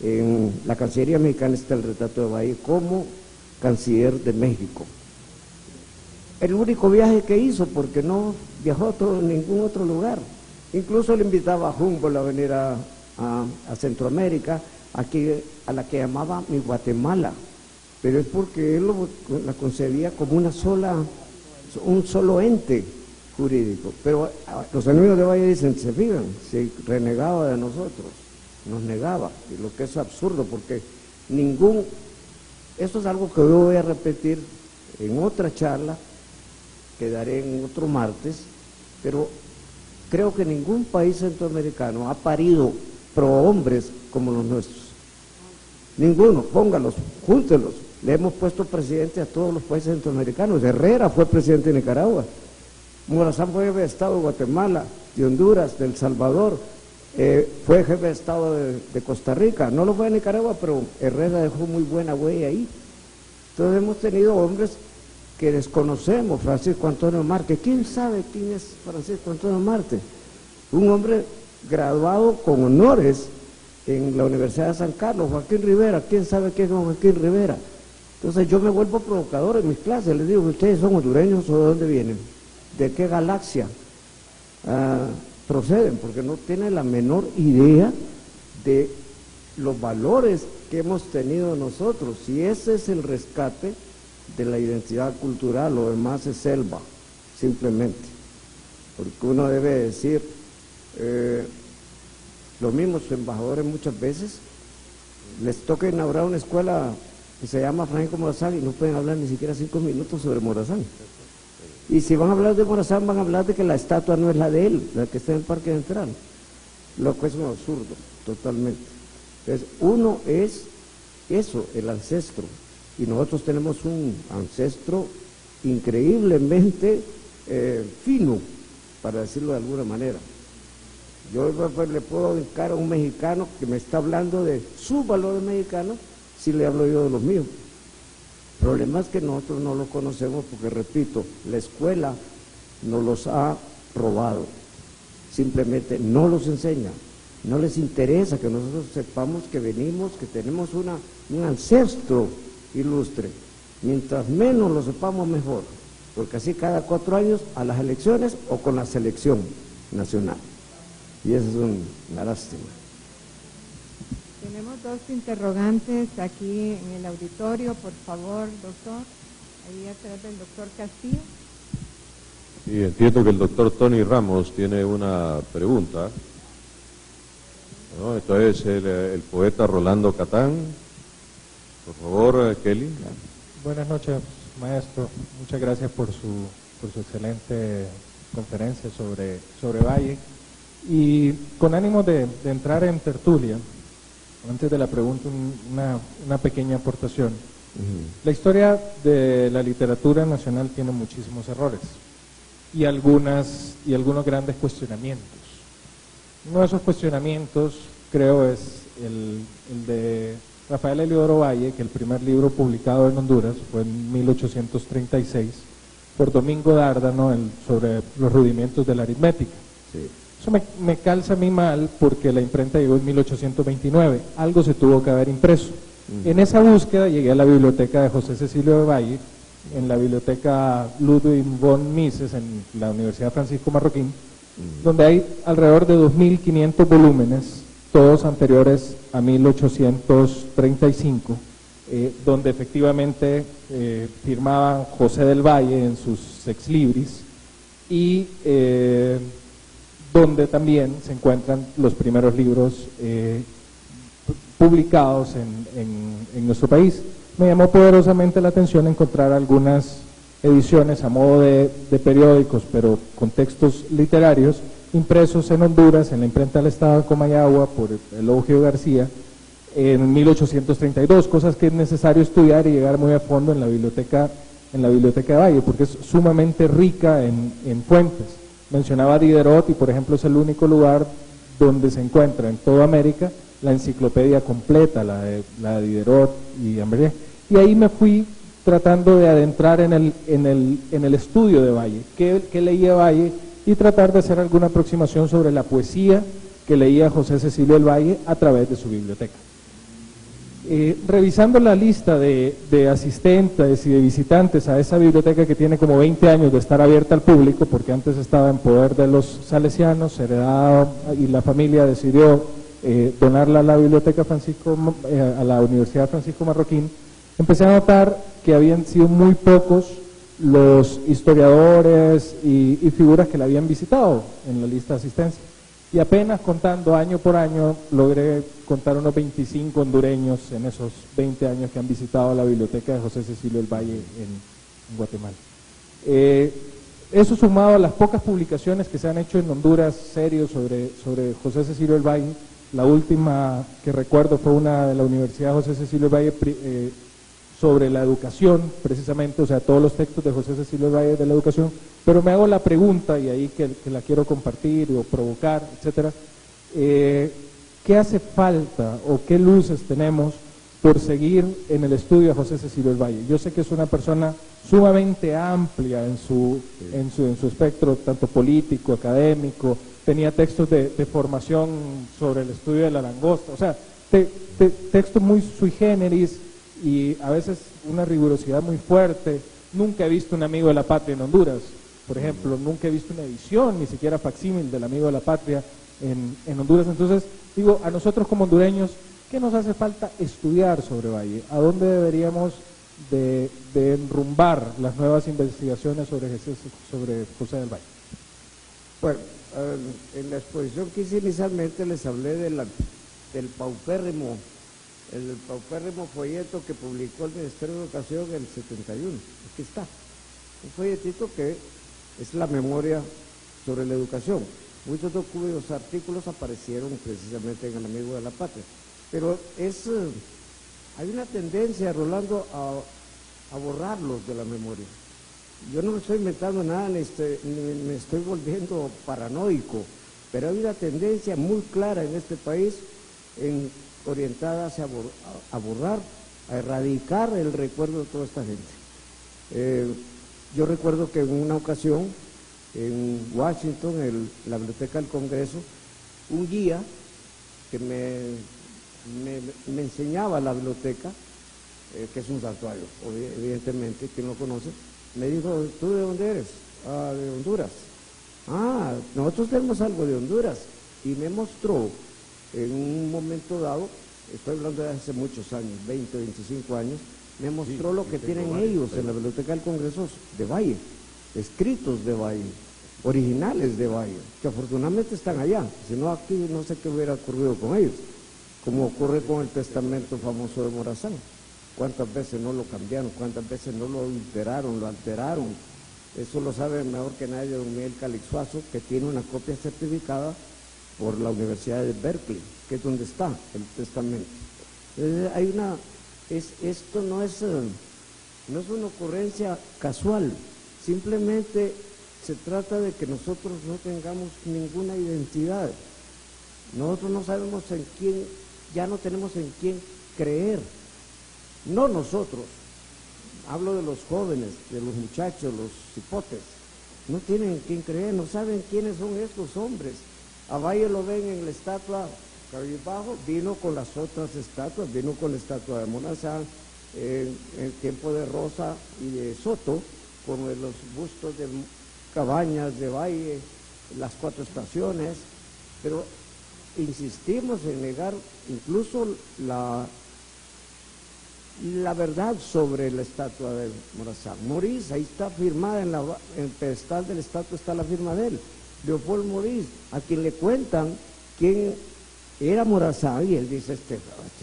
En la Cancillería mexicana está el retrato de Valle como canciller de México. El único viaje que hizo, porque no viajó a ningún otro lugar. Incluso le invitaba a Humboldt a venir a Centroamérica, aquí, a la que llamaba mi Guatemala, pero es porque él la concebía como un solo ente jurídico. Pero los enemigos de Valle dicen, se fijan, se renegaba de nosotros, nos negaba, y lo que es absurdo, porque esto es algo que yo voy a repetir en otra charla, que daré en otro martes, pero creo que ningún país centroamericano ha parido prohombres como los nuestros. Ninguno, póngalos, júntelos. Le hemos puesto presidente a todos los países centroamericanos. Herrera fue presidente de Nicaragua. Morazán fue jefe de Estado de Guatemala, de Honduras, de El Salvador. Fue jefe de Estado de Costa Rica. No lo fue de Nicaragua, pero Herrera dejó muy buena huella ahí. Entonces hemos tenido hombres que desconocemos. Francisco Antonio Márquez. ¿Quién sabe quién es Francisco Antonio Márquez? Un hombre graduado con honores en la Universidad de San Carlos. Joaquín Rivera. ¿Quién sabe quién es Joaquín Rivera? Entonces yo me vuelvo provocador en mis clases. Les digo, ¿ustedes son hondureños o de dónde vienen? ¿De qué galaxia proceden? Porque no tienen la menor idea de los valores que hemos tenido nosotros. Y ese es el rescate de la identidad cultural. Lo demás es selva, simplemente. Porque uno debe decir, los mismos embajadores muchas veces les toca inaugurar una escuela que se llama Francisco Morazán y no pueden hablar ni siquiera 5 minutos sobre Morazán. Y si van a hablar de Morazán, van a hablar de que la estatua no es la de él, la que está en el Parque Central, lo que es un absurdo, totalmente. Entonces, uno es eso, el ancestro, y nosotros tenemos un ancestro increíblemente fino, para decirlo de alguna manera. Yo pues, le puedo dedicar a un mexicano que me está hablando de sus valores mexicanos, si le hablo yo de los míos. El problema es que nosotros no los conocemos porque, repito, la escuela nos los ha robado. Simplemente no los enseña, no les interesa que nosotros sepamos que venimos, que tenemos un ancestro ilustre. Mientras menos lo sepamos, mejor, porque así cada 4 años a las elecciones o con la selección nacional. Y eso es una lástima. Tenemos 2 interrogantes aquí en el auditorio, por favor, doctor. Ahí atrás del doctor Castillo. Sí, entiendo que el doctor Tony Ramos tiene una pregunta. ¿No? Esto es el poeta Rolando Catán. Por favor, Kelly. Buenas noches, maestro. Muchas gracias por su excelente conferencia sobre Valle. Y con ánimo de entrar en tertulia, antes de la pregunta, una pequeña aportación. La historia de la literatura nacional tiene muchísimos errores y algunos grandes cuestionamientos. Uno de esos cuestionamientos, creo, es el de Rafael Eliodoro Valle, que el primer libro publicado en Honduras fue en 1836 por Domingo Dárdano sobre los rudimentos de la aritmética. Sí. Eso me calza a mí mal porque la imprenta llegó en 1829, algo se tuvo que haber impreso. En esa búsqueda llegué a la biblioteca de José Cecilio de Valle, en la biblioteca Ludwig von Mises, en la Universidad Francisco Marroquín, donde hay alrededor de 2.500 volúmenes, todos anteriores a 1835, donde efectivamente firmaba José del Valle en sus Sex Libris, y donde también se encuentran los primeros libros publicados en nuestro país. Me llamó poderosamente la atención encontrar algunas ediciones a modo de periódicos, pero con textos literarios, impresos en Honduras, en la imprenta del Estado de Comayagua, por Eulogio García, en 1832, cosas que es necesario estudiar y llegar muy a fondo en la biblioteca de Valle, porque es sumamente rica en fuentes. Mencionaba Diderot y, por ejemplo, es el único lugar donde se encuentra en toda América la enciclopedia completa, la de Diderot y Ambré. Y ahí me fui tratando de adentrar en el estudio de Valle, qué leía Valle, y tratar de hacer alguna aproximación sobre la poesía que leía José Cecilio del Valle a través de su biblioteca. Revisando la lista de asistentes y de visitantes a esa biblioteca que tiene como 20 años de estar abierta al público, porque antes estaba en poder de los salesianos, heredada, y la familia decidió donarla a la biblioteca a la Universidad Francisco Marroquín, empecé a notar que habían sido muy pocos los historiadores y figuras que la habían visitado en la lista de asistencia. Y apenas contando año por año, logré contar unos 25 hondureños en esos 20 años que han visitado la biblioteca de José Cecilio del Valle en Guatemala. Eso sumado a las pocas publicaciones que se han hecho en Honduras serios sobre José Cecilio del Valle, la última que recuerdo fue una de la Universidad José Cecilio del Valle sobre la educación, precisamente, o sea, todos los textos de José Cecilio del Valle de la educación, pero me hago la pregunta, y ahí que la quiero compartir o provocar, etcétera, ¿qué hace falta o qué luces tenemos por seguir en el estudio de José Cecilio del Valle? Yo sé que es una persona sumamente amplia en su espectro, tanto político, académico, tenía textos de formación sobre el estudio de la langosta, o sea, textos muy sui generis y a veces una rigurosidad muy fuerte. Nunca he visto un amigo de la patria en Honduras, por ejemplo, nunca he visto una edición, ni siquiera facsímil del amigo de la patria en Honduras. Entonces, digo, a nosotros como hondureños, ¿qué nos hace falta estudiar sobre Valle? ¿A dónde deberíamos de enrumbar las nuevas investigaciones sobre José del Valle? Bueno, en la exposición que hice inicialmente les hablé del paupérrimo folleto que publicó el Ministerio de Educación en el 71. Aquí está, un folletito que es la memoria sobre la educación. Muchos de cuyos artículos aparecieron precisamente en El Amigo de la Patria. Pero hay una tendencia, Rolando, a borrarlos de la memoria. Yo no me estoy inventando nada, ni me estoy volviendo paranoico, pero hay una tendencia muy clara en este país orientada hacia a borrar, a erradicar el recuerdo de toda esta gente. Yo recuerdo que en una ocasión en Washington, la Biblioteca del Congreso, un guía que me enseñaba la biblioteca, que es un santuario, evidentemente, quien lo conoce, me dijo: ¿tú de dónde eres? De Honduras. Nosotros tenemos algo de Honduras. Y me mostró en un momento dado, estoy hablando de hace muchos años, 20, 25 años, me mostró lo que tienen ellos en la Biblioteca del Congreso de Valle, escritos de Valle, originales de Valle, que afortunadamente están allá, si no aquí no sé qué hubiera ocurrido con ellos, como ocurre con el testamento famoso de Morazán. ¿Cuántas veces no lo cambiaron? ¿Cuántas veces no lo alteraron? Eso lo sabe mejor que nadie don Miguel Calixuazo, que tiene una copia certificada por la Universidad de Berkeley, que es donde está el testamento. Esto no es una ocurrencia casual, simplemente se trata de que nosotros no tengamos ninguna identidad. Nosotros no sabemos en quién, ya no tenemos en quién creer. No nosotros, hablo de los jóvenes, de los muchachos, los cipotes, no tienen en quién creer, no saben quiénes son estos hombres. A Valle lo ven en la estatua cabizbajo, vino con las otras estatuas, vino con la estatua de Morazán, en el tiempo de Rosa y de Soto, con los bustos de Cabañas, de Valle, las 4 estaciones, pero insistimos en negar incluso la verdad sobre la estatua de Morazán. Maurice, ahí está firmada en el pedestal de la estatua, está la firma de él, Leopold Maurice, a quien le cuentan quién era Morazán, y él dice: este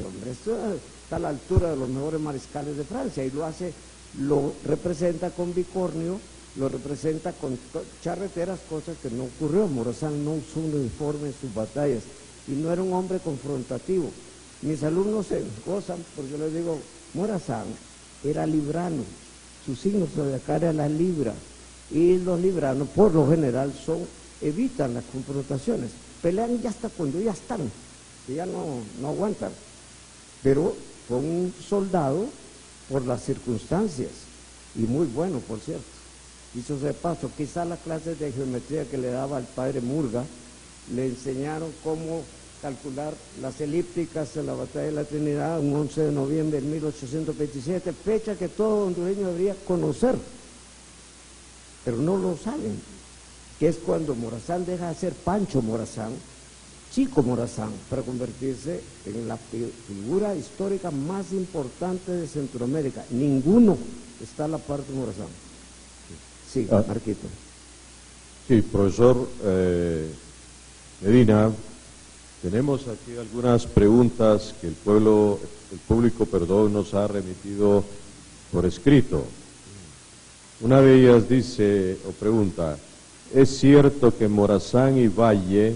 hombre está a la altura de los mejores mariscales de Francia, y lo representa con bicornio, lo representa con charreteras, cosas que no ocurrió. Morazán no usó un uniforme en sus batallas, y no era un hombre confrontativo. Mis alumnos se gozan porque yo les digo: Morazán era librano, su signo zodiacal era la libra, y los libranos por lo general evitan las confrontaciones, pelean ya hasta cuando ya están, que ya no aguantan, pero fue un soldado por las circunstancias, y muy bueno, por cierto. Dicho sea de paso, quizá las clases de geometría que le daba el padre Murga le enseñaron cómo calcular las elípticas de la batalla de la Trinidad, un 11 de noviembre de 1827, fecha que todo hondureño debería conocer, pero no lo saben, que es cuando Morazán deja de ser Pancho Morazán, Chico Morazán, para convertirse en la figura histórica más importante de Centroamérica. Ninguno está a la par de Morazán. Sí, Marquito. Sí, profesor Medina, tenemos aquí algunas preguntas que el público, nos ha remitido por escrito. Una de ellas dice o pregunta: ¿es cierto que Morazán y Valle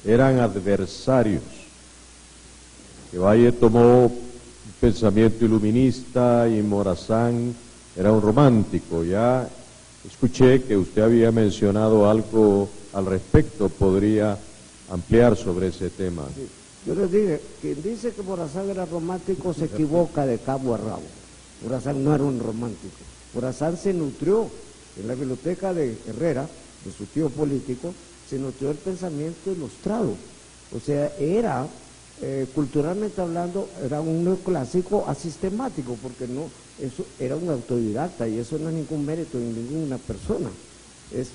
eran adversarios? Que Valle tomó un pensamiento iluminista y Morazán era un romántico. Ya escuché que usted había mencionado algo al respecto. ¿Podría ampliar sobre ese tema? Sí. Yo les dije, quien dice que Morazán era romántico se equivoca de cabo a rabo. Morazán no era un romántico. Morazán se nutrió en la biblioteca de Herrera, de su tío político, se nutrió el pensamiento ilustrado. O sea, era, culturalmente hablando, era un neoclásico asistemático, porque no, eso era un autodidacta y eso no es ningún mérito en ninguna persona. Es,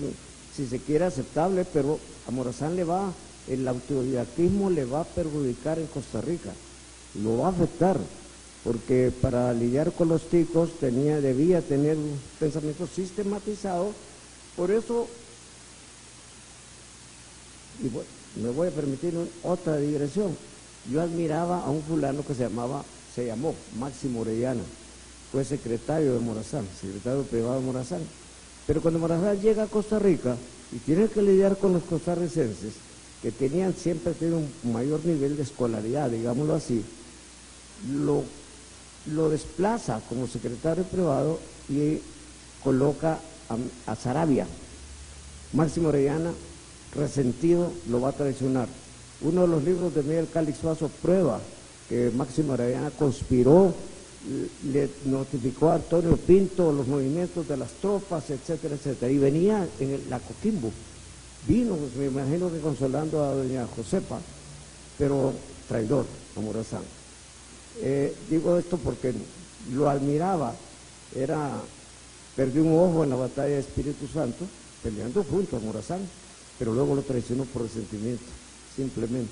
si se quiere, aceptable, pero a Morazán el autodidactismo le va a perjudicar en Costa Rica, lo va a afectar, porque para lidiar con los ticos debía tener un pensamiento sistematizado. Por eso, y bueno, me voy a permitir otra digresión, yo admiraba a un fulano que se llamó Máximo Orellana, fue secretario de Morazán, secretario privado de Morazán, pero cuando Morazán llega a Costa Rica y tiene que lidiar con los costarricenses, que siempre tenido un mayor nivel de escolaridad, digámoslo así, lo desplaza como secretario privado y coloca a Saravia. Máximo Orellana, resentido, lo va a traicionar. Uno de los libros de Miguel Calix Suazo prueba que Máximo Orellana conspiró, le notificó a Antonio Pinto los movimientos de las tropas, etcétera, etcétera, y venía en la Coquimbo. Vino, pues, me imagino que consolando a doña Josefa, pero traidor a Morazán. Digo esto porque lo admiraba, perdió un ojo en la batalla de Espíritu Santo, peleando junto a Morazán, pero luego lo traicionó por resentimiento, simplemente.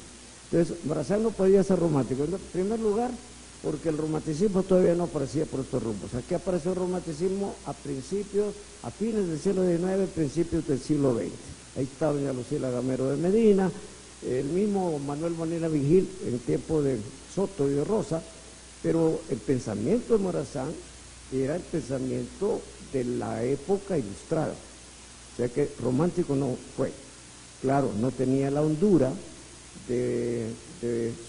Entonces, Morazán no podía ser romántico, en primer lugar, porque el romanticismo todavía no aparecía por estos rumbos. Aquí apareció el romanticismo a fines del siglo XIX, principios del siglo XX. Ahí está doña Lucila Gamero de Medina, el mismo Manuel Bonilla Vigil en tiempo de Soto y de Rosa, pero el pensamiento de Morazán era el pensamiento de la época ilustrada. O sea que romántico no fue. Claro, no tenía la hondura de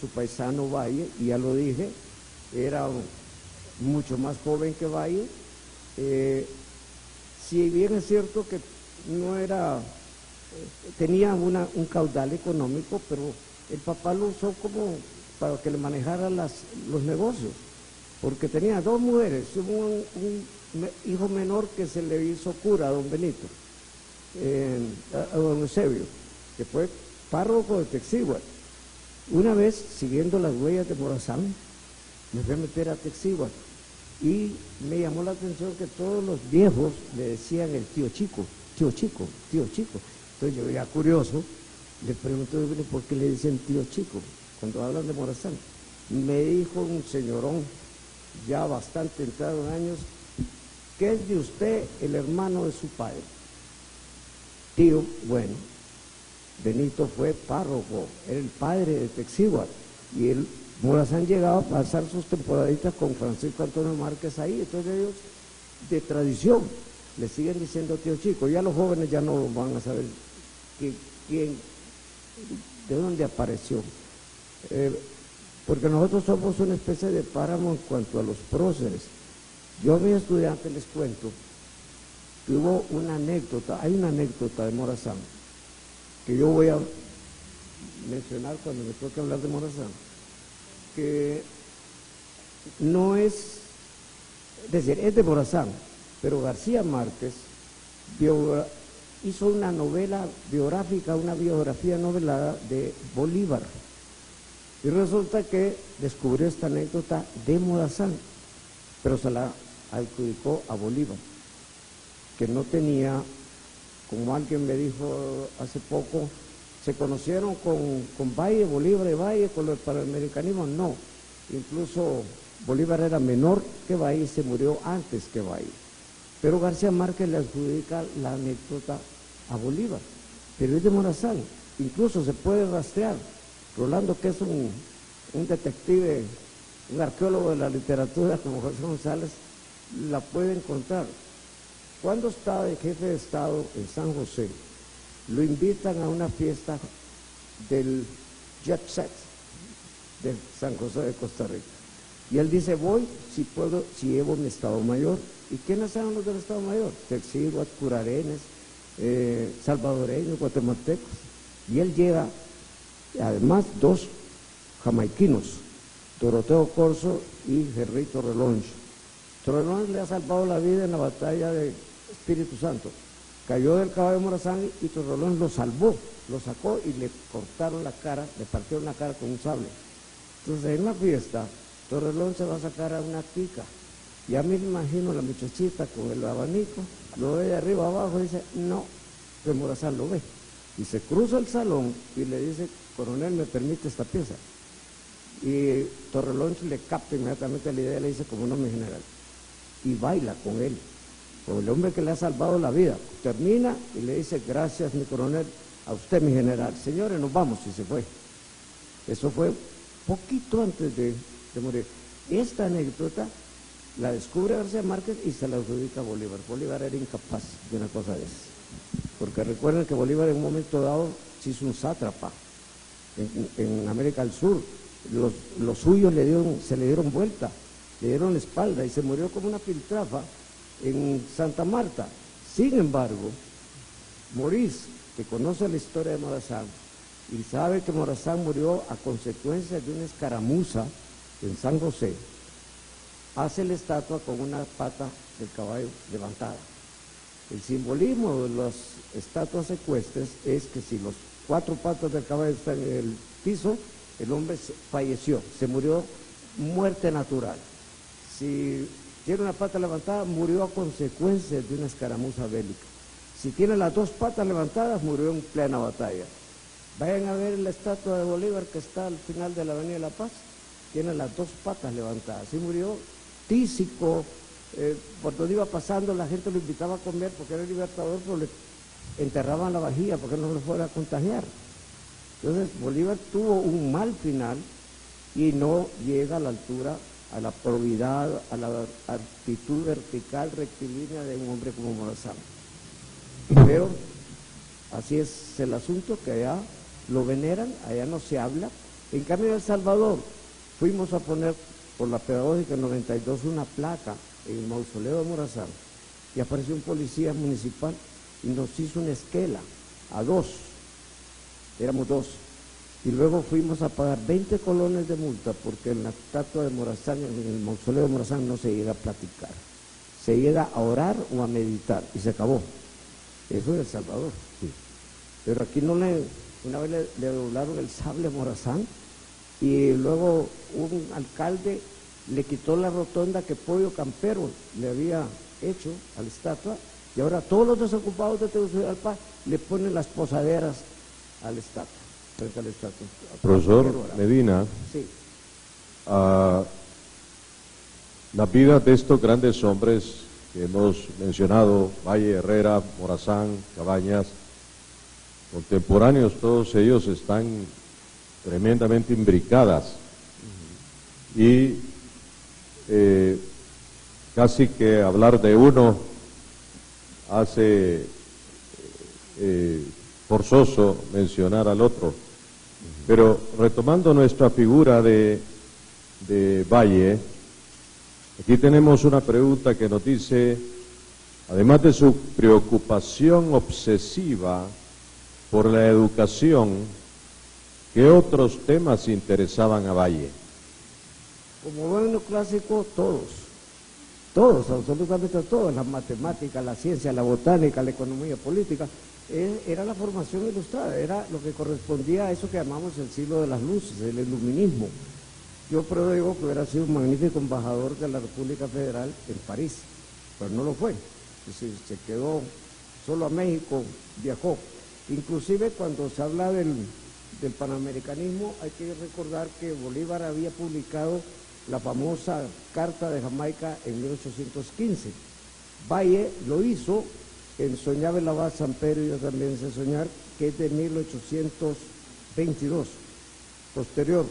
su paisano Valle, y ya lo dije, era mucho más joven que Valle. Si bien es cierto que no era, tenía un caudal económico, pero el papá lo usó como para que le manejara los negocios, porque tenía dos mujeres, un hijo menor que se le hizo cura a don Benito, a don Eusebio, que fue párroco de Texíhuatl. Una vez, siguiendo las huellas de Morazán, me fui a meter a Texíhuatl y me llamó la atención que todos los viejos le decían el tío Chico, tío Chico, tío Chico. Entonces yo, ya curioso, le pregunté, ¿por qué le dicen tío Chico cuando hablan de Morazán? Me dijo un señorón, ya bastante entrado en años, que es de usted el hermano de su padre. Tío, bueno, Benito fue párroco, era el padre de Texíhuatl, y Morazán llegaba a pasar sus temporaditas con Francisco Antonio Márquez ahí. Entonces ellos, de tradición, le siguen diciendo tío Chico. Ya los jóvenes ya no van a saber de dónde apareció, porque nosotros somos una especie de páramo en cuanto a los próceres. Yo a mis estudiantes les cuento que hubo hay una anécdota de Morazán que yo voy a mencionar cuando me toque hablar de Morazán, que no es decir, es de Morazán, pero García Márquez hizo una novela biográfica, una biografía novelada de Bolívar, Y resulta que descubrió esta anécdota de Morazán, pero se la adjudicó a Bolívar, que no tenía, como alguien me dijo hace poco, se conocieron con Valle, Bolívar y Valle, con el panamericanismo, no. Incluso Bolívar era menor que Valle y se murió antes que Valle. Pero García Márquez le adjudica la anécdota a Bolívar, pero es de Morazán, incluso se puede rastrear. Rolando, que es un detective, un arqueólogo de la literatura como José González, la puede encontrar. Cuando estaba de jefe de Estado en San José, lo invitan a una fiesta del Jet Set de San José de Costa Rica. Y él dice, voy si puedo, si llevo mi Estado Mayor. ¿Y quiénes eran los del Estado Mayor? Texiguas, curarenes, salvadoreños, guatemaltecos. Y él llega, además, 2 jamaiquinos, Doroteo Corso y Henry Torrelonge. Torrelonge le ha salvado la vida en la batalla de Espíritu Santo. Cayó del caballo de Morazán y Torrelonge lo salvó, lo sacó y le cortaron la cara, le partieron la cara con un sable. Entonces, en la fiesta, Torrelonge se va a sacar a una tica. Y a mí me imagino la muchachita con el abanico, lo ve de arriba abajo y dice, no, que Morazán lo ve. Y se cruza el salón y le dice, coronel, ¿me permite esta pieza? Y Torrelonge le capta inmediatamente la idea y le dice, como no, mi general. Y baila con él, con el hombre que le ha salvado la vida. Termina y le dice, gracias, mi coronel, a usted, mi general. Señores, nos vamos, y se fue. Eso fue poquito antes de morir. Esta anécdota la descubre García Márquez y se la adjudica a Bolívar. Bolívar era incapaz de una cosa de esas. Porque recuerden que Bolívar en un momento dado se hizo un sátrapa en América del Sur. Los suyos se le dieron vuelta, le dieron la espalda y se murió como una piltrafa en Santa Marta. Sin embargo, Morís, que conoce la historia de Morazán y sabe que Morazán murió a consecuencia de una escaramuza en San José, hace la estatua con una pata del caballo levantada. El simbolismo de las estatuas ecuestres es que si los 4 patas del caballo están en el piso, el hombre falleció, se murió muerte natural. Si tiene una pata levantada, murió a consecuencia de una escaramuza bélica. Si tiene las 2 patas levantadas, murió en plena batalla. Vayan a ver la estatua de Bolívar que está al final de la Avenida de La Paz, tiene las 2 patas levantadas. Y murió tísico, por donde iba pasando la gente lo invitaba a comer porque era el libertador, pero le enterraban la vajilla porque no lo fuera a contagiar. Entonces Bolívar tuvo un mal final y no llega a la altura, a la probidad, a la actitud vertical, rectilínea de un hombre como Morazán. Pero así es el asunto, que allá lo veneran, allá no se habla. En cambio en El Salvador fuimos a poner por la pedagógica en 92 una placa en el mausoleo de Morazán y apareció un policía municipal y nos hizo una esquela a 2, éramos 2, y luego fuimos a pagar 20 colones de multa porque en la estatua de Morazán, en el mausoleo de Morazán, no se llega a platicar, se llega a orar o a meditar y se acabó. Eso es El Salvador, sí. Pero aquí no una vez le doblaron el sable a Morazán y luego un alcalde le quitó la rotonda que Pollo Campero le había hecho a la estatua y ahora todos los desocupados de Tegucigalpa le ponen las posaderas a la estatua, frente a la estatua. Profesor Medina, sí. Las vidas de estos grandes hombres que hemos mencionado, Valle, Herrera, Morazán, Cabañas, contemporáneos, todos ellos están tremendamente imbricadas y casi que hablar de uno hace forzoso mencionar al otro. Pero retomando nuestra figura de Valle, aquí tenemos una pregunta que nos dice, además de su preocupación obsesiva por la educación, ¿qué otros temas interesaban a Valle? Como bueno clásico, todos, absolutamente todos, la matemática, la ciencia, la botánica, la economía política, era la formación ilustrada, era lo que correspondía a eso que llamamos el siglo de las luces, el iluminismo. Yo digo que hubiera sido un magnífico embajador de la República Federal en París, pero no lo fue. Se quedó solo a México, viajó. Inclusive cuando se habla del panamericanismo, hay que recordar que Bolívar había publicado la famosa Carta de Jamaica en 1815. Valle lo hizo en Soñaba el Abad San Pedro, y yo también sé soñar, que es de 1822, posterior,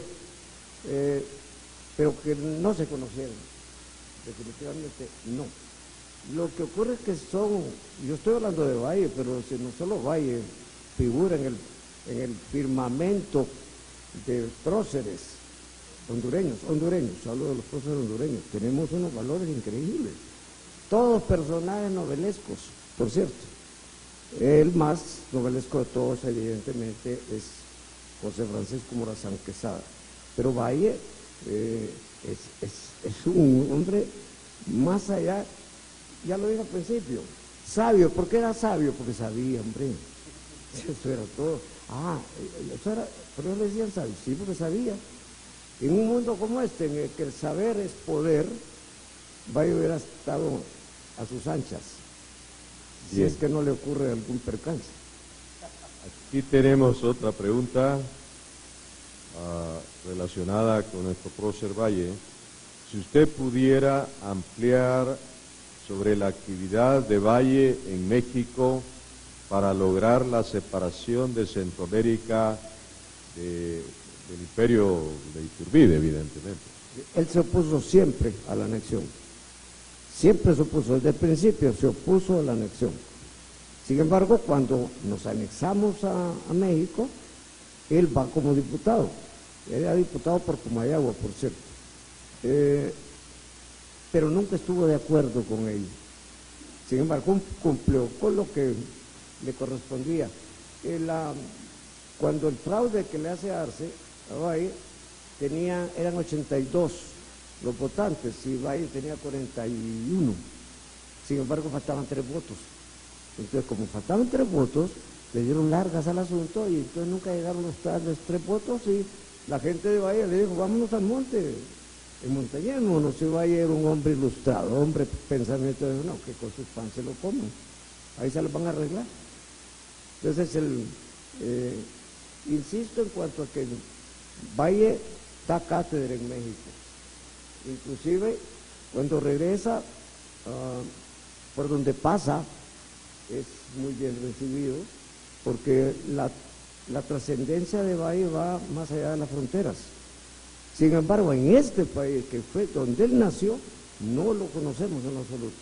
pero que no se conocieron, definitivamente no. Lo que ocurre es que yo estoy hablando de Valle, pero si no solo Valle figura en el firmamento de próceres hondureños, hablo de los próceres hondureños, tenemos unos valores increíbles, todos personajes novelescos, por cierto. El más novelesco de todos, evidentemente, es José Francisco Morazán Quesada, pero Valle es un hombre más allá, ya lo dije al principio, sabio. ¿Por qué era sabio? Porque sabía, hombre, eso era todo. Eso era, ¿por qué le decían sabio? Sí, porque sabía. En un mundo como este, en el que el saber es poder, Valle hubiera estado a sus anchas, si es que no le ocurre algún percance. Aquí tenemos otra pregunta relacionada con nuestro prócer Valle. Si usted pudiera ampliar sobre la actividad de Valle en México para lograr la separación de Centroamérica del imperio de Iturbide, evidentemente. Él se opuso siempre a la anexión. Siempre se opuso, desde el principio se opuso a la anexión. Sin embargo, cuando nos anexamos a México, él va como diputado. Él era diputado por Comayagua, por cierto. Pero nunca estuvo de acuerdo con ello. Sin embargo, cumplió con lo que le correspondía. Cuando el fraude que le hace Arce a Valle eran 82 los votantes, y Valle tenía 41. Sin embargo, faltaban 3 votos. Entonces, como faltaban 3 votos, le dieron largas al asunto, y entonces nunca llegaron los 3 votos, y la gente de Valle le dijo, vámonos al monte, en montañismo. Si Valle era un hombre ilustrado, hombre pensamiento de no, que con sus pan se lo comen, ahí se los van a arreglar. Entonces, insisto en cuanto a que Valle da cátedra en México. Inclusive, cuando regresa, por donde pasa, es muy bien recibido, porque la trascendencia de Valle va más allá de las fronteras. Sin embargo, en este país, que fue donde él nació, no lo conocemos en absoluto.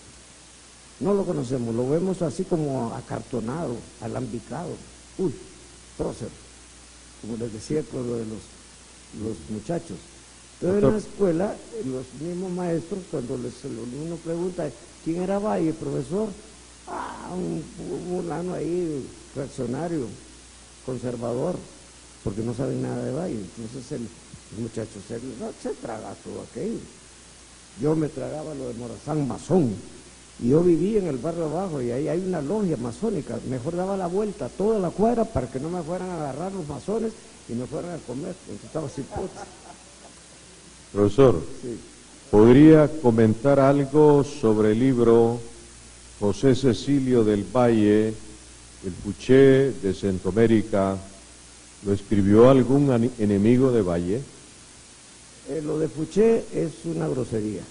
No lo conocemos, lo vemos así como acartonado, alambicado. Uy, prócer, como les decía con lo de los muchachos. Entonces, en la escuela, los mismos maestros, cuando uno pregunta, ¿quién era Valle, profesor? Un fulano ahí, reaccionario, conservador, porque no saben nada de Valle. Entonces el muchacho se traga todo aquello. Yo me tragaba lo de Morazán, masón, y yo vivía en el barrio abajo, y ahí hay una logia masónica. Mejor daba la vuelta a toda la cuadra para que no me fueran a agarrar los masones y me fueran a comer, porque estaba sin potes. Profesor, Sí. ¿podría comentar algo sobre el libro José Cecilio del Valle, el Puché de Centroamérica? ¿Lo escribió algún enemigo de Valle? Lo de Puché es una grosería,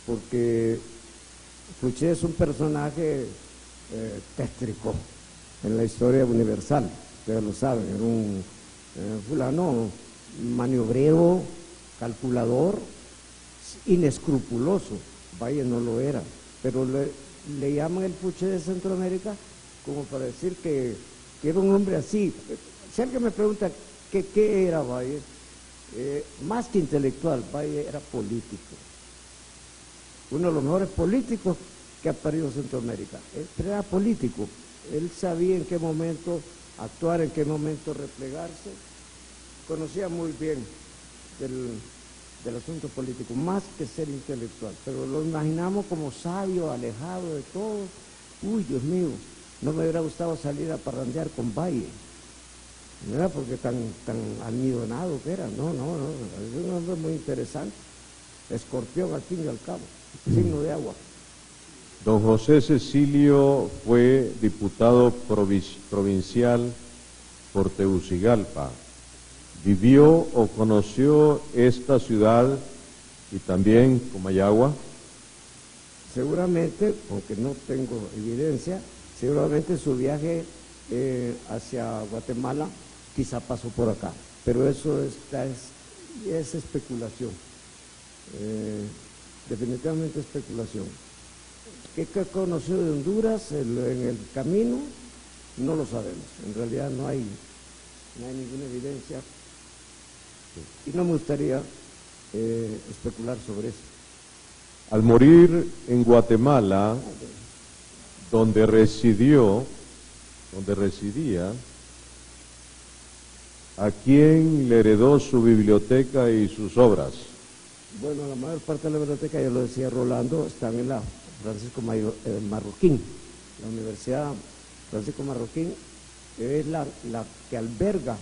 porque Puché es un personaje tétrico en la historia universal, ustedes lo saben, era un fulano maniobrero, calculador, inescrupuloso. Valle no lo era, pero le llaman el Puché de Centroamérica como para decir que era un hombre así. Si alguien me pregunta qué era Valle, más que intelectual, Valle era político. Uno de los mejores políticos que ha parido Centroamérica. Pero era político. Él sabía en qué momento actuar, en qué momento replegarse. Conocía muy bien del asunto político, más que ser intelectual. Pero lo imaginamos como sabio, alejado de todo. Uy, Dios mío, no me hubiera gustado salir a parrandear con Valle, no era porque tan almidonado que era, no, es un hombre muy interesante, escorpión al fin y al cabo, signo de agua. Don José Cecilio fue diputado provincial por Tegucigalpa. ¿Vivió o conoció esta ciudad y también Comayagua? Seguramente, aunque no tengo evidencia, seguramente su viaje hacia Guatemala quizá pasó por acá, pero eso es especulación, definitivamente especulación. ¿Qué conoció de Honduras en el camino? No lo sabemos, en realidad no hay ninguna evidencia y no me gustaría especular sobre eso. Al morir en Guatemala, donde residía, ¿a quién le heredó su biblioteca y sus obras? Bueno, la mayor parte de la biblioteca, ya lo decía Rolando, están en la Francisco Marroquín. La Universidad Francisco Marroquín es la que alberga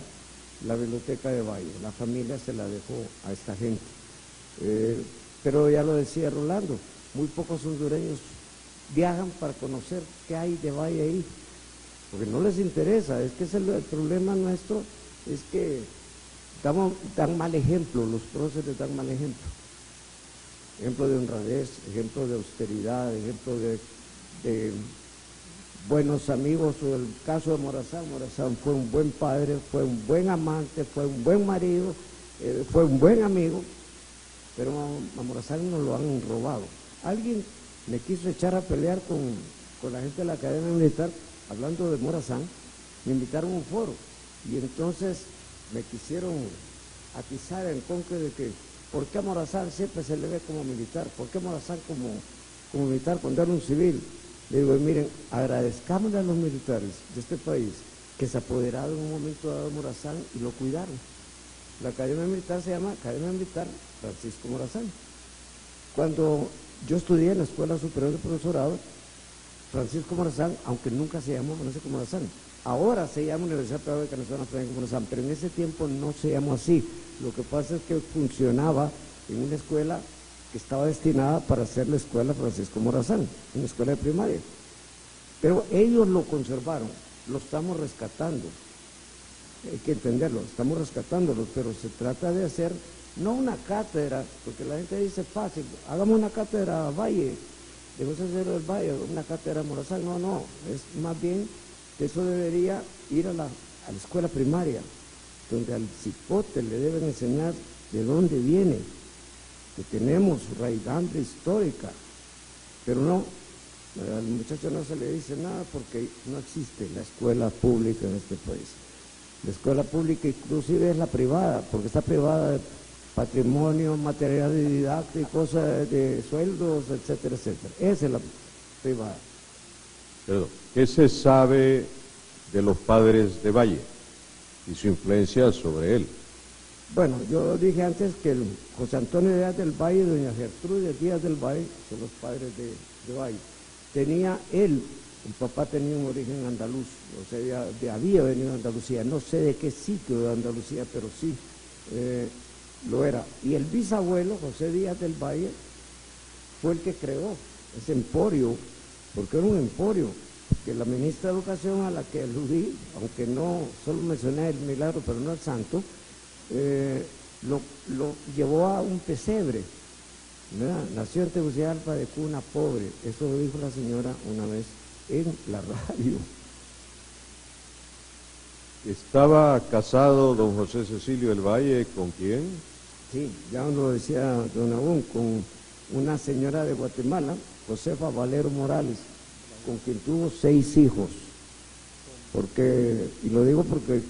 la biblioteca de Valle. La familia se la dejó a esta gente. Pero ya lo decía Rolando, muy pocos hondureños viajan para conocer qué hay de Valle ahí, porque no les interesa. Es que el problema nuestro es que dan mal ejemplo, los próceres dan mal ejemplo. Ejemplo de honradez, ejemplo de austeridad, ejemplo de buenos amigos. O el caso de Morazán fue un buen padre, fue un buen amante, fue un buen marido, fue un buen amigo, pero a Morazán nos lo han robado. Alguien me quiso echar a pelear con la gente de la Academia Militar, hablando de Morazán, me invitaron a un foro, y entonces me quisieron atizar en contra de que ¿por qué a Morazán siempre se le ve como militar? ¿Por qué Morazán como militar cuando era un civil? Le digo, miren, agradezcámosle a los militares de este país que se apoderaron en un momento dado de Morazán y lo cuidaron. La Academia Militar se llama Academia Militar Francisco Morazán. Cuando yo estudié en la Escuela Superior de Profesorado, Francisco Morazán, aunque nunca se llamó Francisco Morazán, ahora se llama Universidad Pedagógica Nacional Francisco Morazán, pero en ese tiempo no se llamó así. Lo que pasa es que funcionaba en una escuela que estaba destinada para ser la Escuela Francisco Morazán, una escuela de primaria. Pero ellos lo conservaron, lo estamos rescatando. Hay que entenderlo, estamos rescatándolo, pero se trata de hacer, no una cátedra, porque la gente dice fácil, hagamos una cátedra Valle, de José Cecilio del Valle, una cátedra Morazán. No, es más bien que eso debería ir a la escuela primaria, donde al cipote le deben enseñar de dónde viene, que tenemos raigambre histórica, pero no, al muchacho no se le dice nada porque no existe la escuela pública en este país. La escuela pública inclusive es la privada, porque está privada de patrimonio, material didáctico, de sueldos, etcétera, etcétera. Esa es la privada. Perdón. ¿Qué se sabe de los padres de Valle y su influencia sobre él? Bueno, yo dije antes que el José Antonio Díaz del Valle y doña Gertrude Díaz del Valle son los padres de Valle. El papá tenía un origen andaluz, o sea, había venido de Andalucía, no sé de qué sitio de Andalucía, pero sí lo era. Y el bisabuelo, José Díaz del Valle, fue el que creó ese emporio, porque era un emporio, que la ministra de Educación a la que aludí, aunque no solo mencioné el milagro, pero no el santo, lo llevó a un pesebre, ¿verdad? Nació en Tegucigalpa de cuna pobre, eso lo dijo la señora una vez en la radio. ¿Estaba casado don José Cecilio del Valle con quién? Sí, ya lo decía don Abún, con una señora de Guatemala, Josefa Valero Morales, con quien tuvo 6 hijos. Y lo digo porque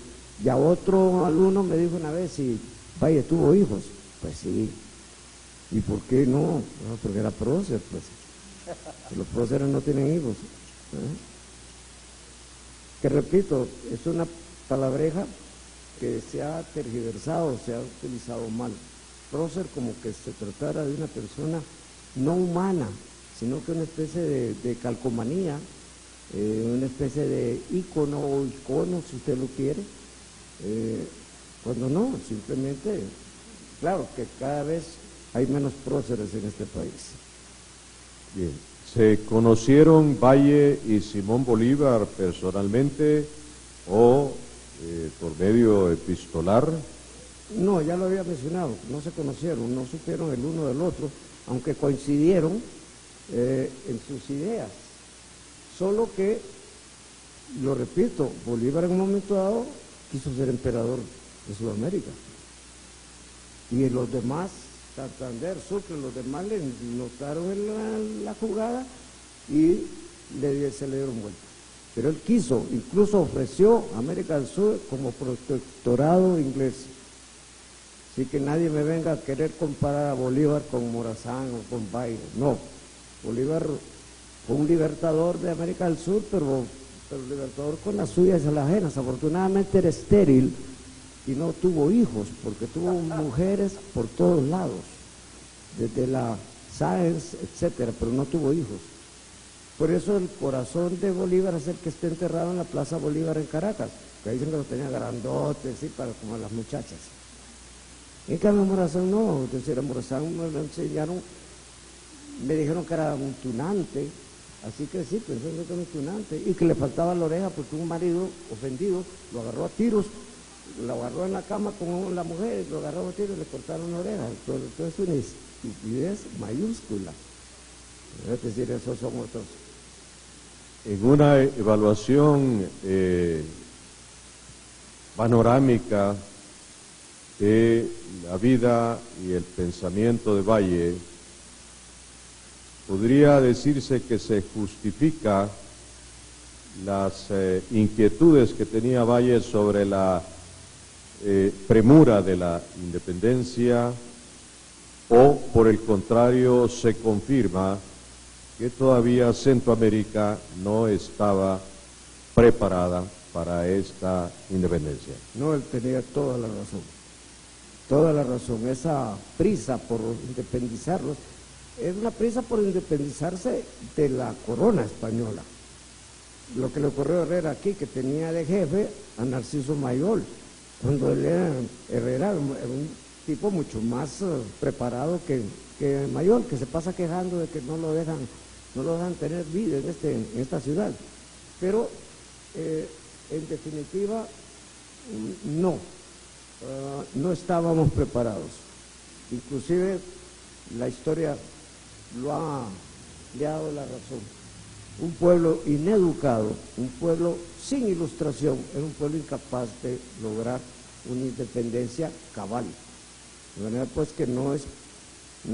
ya otro alumno me dijo una vez si Valle tuvo hijos. Pues sí. ¿Y por qué no? Porque era prócer, pues. Los próceres no tienen hijos. Que repito, es una palabreja que se ha tergiversado, se ha utilizado mal. Prócer como que se tratara de una persona no humana, sino que una especie de calcomanía una especie de ícono o icono, si usted lo quiere, cuando no, simplemente, claro que cada vez hay menos próceres en este país. Bien, ¿se conocieron Valle y Simón Bolívar personalmente o por medio epistolar? No, ya lo había mencionado, no se conocieron, no supieron el uno del otro, aunque coincidieron en sus ideas. Solo que, lo repito, Bolívar en un momento dado quiso ser emperador de Sudamérica. Y los demás, Santander, Sucre, los demás le notaron en la jugada y se le dieron vuelta. Pero él quiso, incluso ofreció a América del Sur como protectorado inglés. Así que nadie me venga a querer comparar a Bolívar con Morazán o con Valle. No, Bolívar fue un libertador de América del Sur, pero libertador con las suyas y las ajenas. Afortunadamente era estéril y no tuvo hijos, porque tuvo mujeres por todos lados, desde la Sáenz, etcétera, pero no tuvo hijos. Por eso el corazón de Bolívar es el que está enterrado en la Plaza Bolívar en Caracas, que dicen que lo tenía grandote, ¿sí? Como las muchachas. En cambio Morazán no, entonces a Morazán me lo enseñaron, me dijeron que era un tunante, así que sí, pensé que era un tunante, y que le faltaba la oreja porque un marido ofendido lo agarró a tiros, lo agarró en la cama con la mujer, lo agarró a tiros y le cortaron la oreja. Entonces es una estupidez mayúscula. Es decir, esos son otros. En una evaluación panorámica de la vida y el pensamiento de Valle, podría decirse que se justifica las inquietudes que tenía Valle sobre la premura de la independencia, o por el contrario se confirma que todavía Centroamérica no estaba preparada para esta independencia. No, él tenía toda la razón. Toda la razón. Esa prisa por independizarlos es una prisa por independizarse de la corona española. Lo que le ocurrió a Herrera aquí, que tenía de jefe a Narciso Mayol, cuando él era Herrera, era un tipo mucho más preparado que Mayol, que se pasa quejando de que no lo dejan tener vida en esta ciudad. Pero en definitiva no estábamos preparados. Inclusive la historia le ha dado la razón. Un pueblo ineducado, un pueblo sin ilustración, era un pueblo incapaz de lograr una independencia cabal. De manera pues que no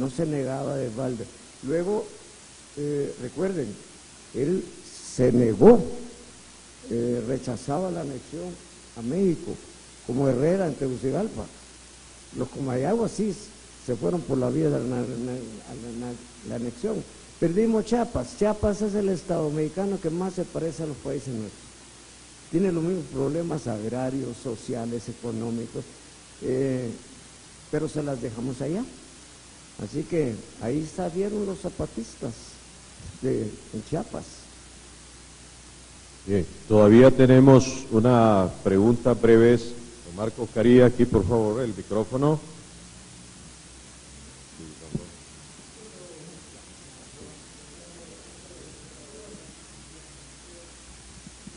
se negaba de balde. Luego, recuerden, él se negó, rechazaba la anexión a México, como Herrera en Tegucigalpa. Los Comayagua sí se fueron por la vía de la anexión. Perdimos Chiapas. Chiapas es el estado mexicano que más se parece a los países nuestros. Tiene los mismos problemas agrarios, sociales, económicos, pero se las dejamos allá. Así que ahí salieron los zapatistas en Chiapas. Bien, todavía tenemos una pregunta breve. Marco Caría, aquí por favor, el micrófono.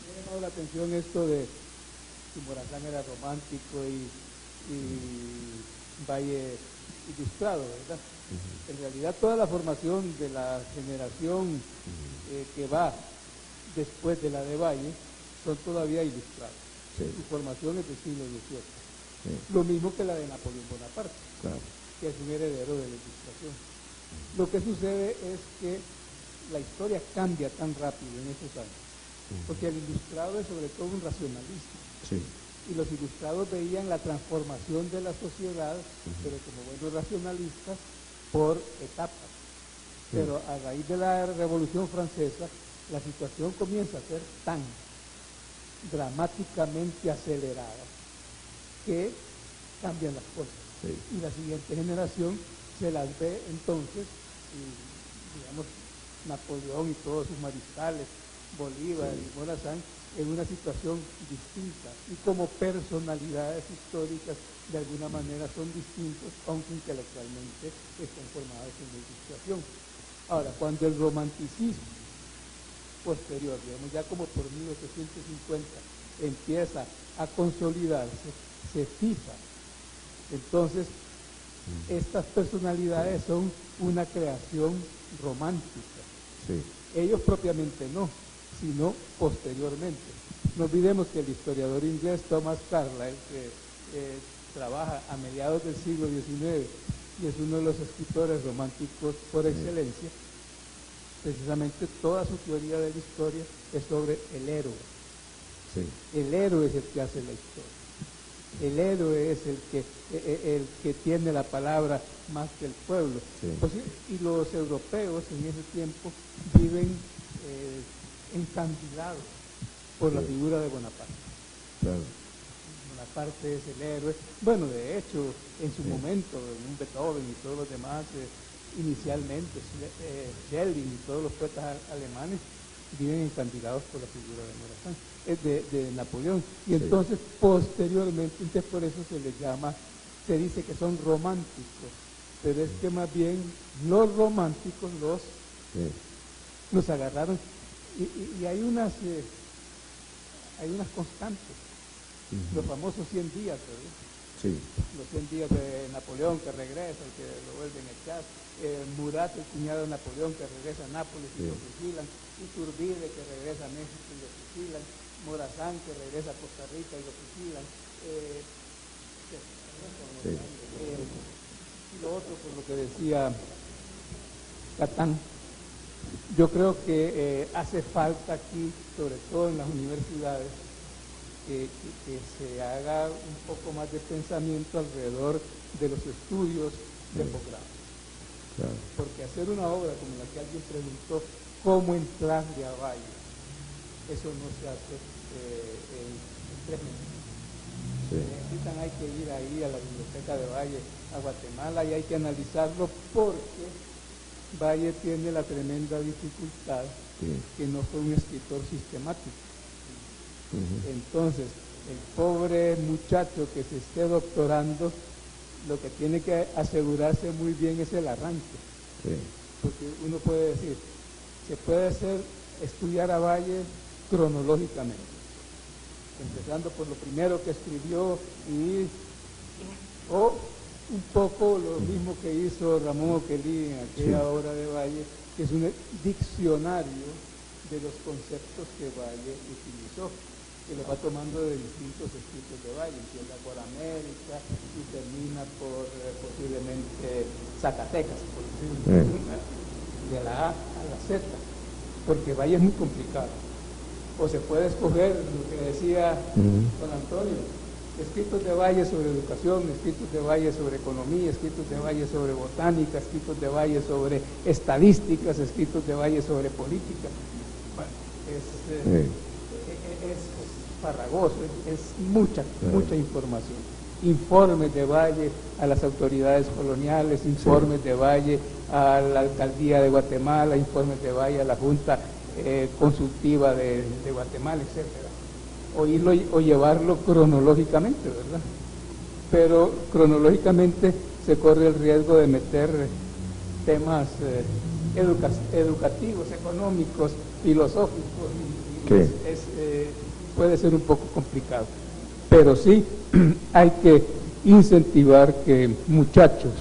Me ha llamado la atención esto de que Morazán era romántico y Valle ilustrado, ¿verdad? En realidad toda la formación de la generación que va después de la de Valle son todavía ilustrados. Sí. Su formación es del siglo XVIII. Sí. Lo mismo que la de Napoleón Bonaparte, Claro. que es un heredero de la ilustración. Lo que sucede es que la historia cambia tan rápido en esos años, porque el ilustrado es sobre todo un racionalista. Sí. Y los ilustrados veían la transformación de la sociedad, pero como buenos racionalistas, por etapas. Pero a raíz de la Revolución Francesa, la situación comienza a ser tan dramáticamente acelerada que cambian las cosas. Sí. Y la siguiente generación se las ve entonces, y, digamos, Napoleón y todos sus mariscales, Bolívar y Morazán en una situación distinta y como personalidades históricas de alguna manera son distintos, aunque intelectualmente estén formados en la Ilustración. Ahora, cuando el romanticismo posterior, digamos ya como por 1850, empieza a consolidarse, se fija. Entonces, estas personalidades son una creación romántica. Sí. Ellos propiamente no, sino posteriormente. No olvidemos que el historiador inglés Thomas Carlyle, que trabaja a mediados del siglo XIX y es uno de los escritores románticos por excelencia, precisamente toda su teoría de la historia es sobre el héroe. Sí. El héroe es el que hace la historia. El héroe es el que tiene la palabra más que el pueblo. Sí. Pues, y los europeos en ese tiempo viven encandilados por la figura de Bonaparte. Claro. Bonaparte es el héroe. Bueno, de hecho, en su momento, en un Beethoven y todos los demás, inicialmente, Schelling y todos los poetas alemanes viven encandilados por la figura de Morazán, de Napoleón. Y entonces, posteriormente, entonces por eso se les llama, se dice que son románticos, pero es que más bien los románticos los agarraron y hay unas constantes, los famosos 100 días, ¿verdad? Sí. Los 100 días de Napoleón que regresa y que lo vuelven a echar, Murat, el cuñado de Napoleón, que regresa a Nápoles y lo fusilan, Iturbide, que regresa a México y lo fusilan, Morazán, que regresa a Costa Rica y lo fusilan, y lo otro, por lo que decía Catán. Yo creo que hace falta aquí, sobre todo en las universidades, que se haga un poco más de pensamiento alrededor de los estudios de posgrado. Claro. Porque hacer una obra como la que alguien preguntó, ¿cómo entrarle a Valle? Eso no se hace en 3 meses. Sí. Hay que ir ahí a la biblioteca de Valle, a Guatemala, y hay que analizarlo porque Valle tiene la tremenda dificultad que no fue un escritor sistemático. Entonces, el pobre muchacho que se esté doctorando, lo que tiene que asegurarse muy bien es el arranque. Porque uno puede decir, se puede estudiar a Valle cronológicamente, empezando por lo primero que escribió o un poco lo mismo que hizo Ramón Oquelí en aquella obra de Valle, que es un diccionario de los conceptos que Valle utilizó, que lo va tomando de distintos escritos de Valle, empieza por América y termina por posiblemente Zacatecas, por decirlo, de la A a la Z, porque Valle es muy complicado. O se puede escoger lo que decía don Antonio, escritos de Valle sobre educación, escritos de Valle sobre economía, escritos de Valle sobre botánica, escritos de Valle sobre estadísticas, escritos de Valle sobre política. Bueno, es farragoso, es mucha información. Informes de Valle a las autoridades coloniales, informes de Valle a la alcaldía de Guatemala, informes de Valle a la Junta Consultiva de Guatemala, etcétera. O llevarlo cronológicamente, ¿verdad? Pero cronológicamente se corre el riesgo de meter temas educativos, económicos, filosóficos, puede ser un poco complicado. Pero sí hay que incentivar que muchachos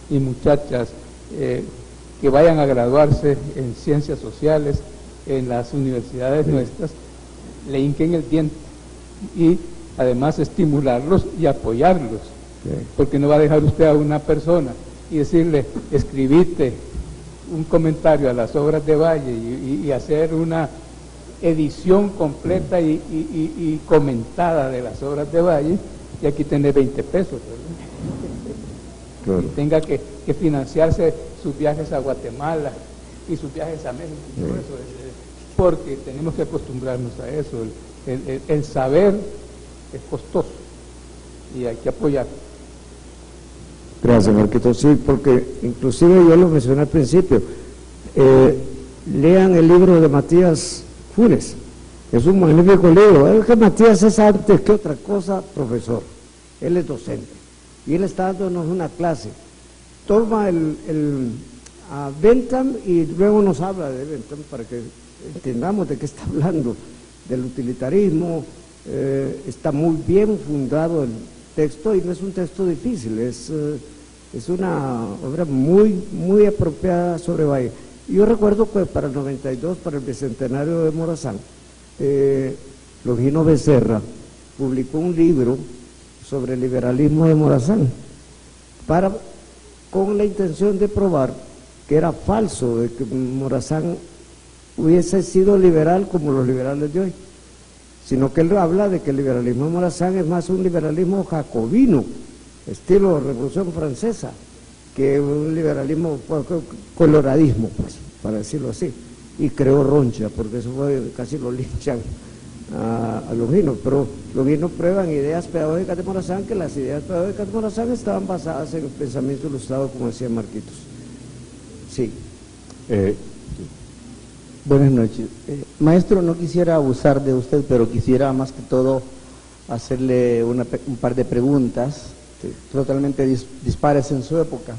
y muchachas que vayan a graduarse en ciencias sociales en las universidades nuestras, le hinquen el diente y además estimularlos y apoyarlos, porque no va a dejar usted a una persona y decirle, escribite un comentario a las obras de Valle y hacer una edición completa y comentada de las obras de Valle, y aquí tiene 20 pesos, ¿verdad? Claro. Y tenga que financiarse sus viajes a Guatemala y sus viajes a México y todo eso, porque tenemos que acostumbrarnos a eso. El saber es costoso y hay que apoyar. Gracias, Marquito. Sí, porque inclusive yo lo mencioné al principio. Lean el libro de Matías Funes. Es un magnífico libro. Es que Matías es antes que otra cosa profesor. Él es docente. Y él está dándonos una clase. Toma a Bentham y luego nos habla de Bentham para que entendamos de qué está hablando, del utilitarismo. Está muy bien fundado el texto y no es un texto difícil, es una obra muy apropiada sobre Valle. Yo recuerdo que para el 92, para el bicentenario de Morazán, Longino Becerra publicó un libro sobre el liberalismo de Morazán, con la intención de probar que era falso, de que Morazán hubiese sido liberal como los liberales de hoy, sino que él habla de que el liberalismo de Morazán es más un liberalismo jacobino, estilo Revolución Francesa, que un liberalismo coloradismo, pues, para decirlo así. Y creó Roncha, porque eso fue, casi lo linchan a Longino, pero Longino prueba en ideas pedagógicas de Morazán que las ideas pedagógicas de Morazán estaban basadas en el pensamiento ilustrado, como decía Marquitos. Sí. Buenas noches. Maestro, no quisiera abusar de usted, pero quisiera más que todo hacerle un par de preguntas, sí, totalmente dispares en su época.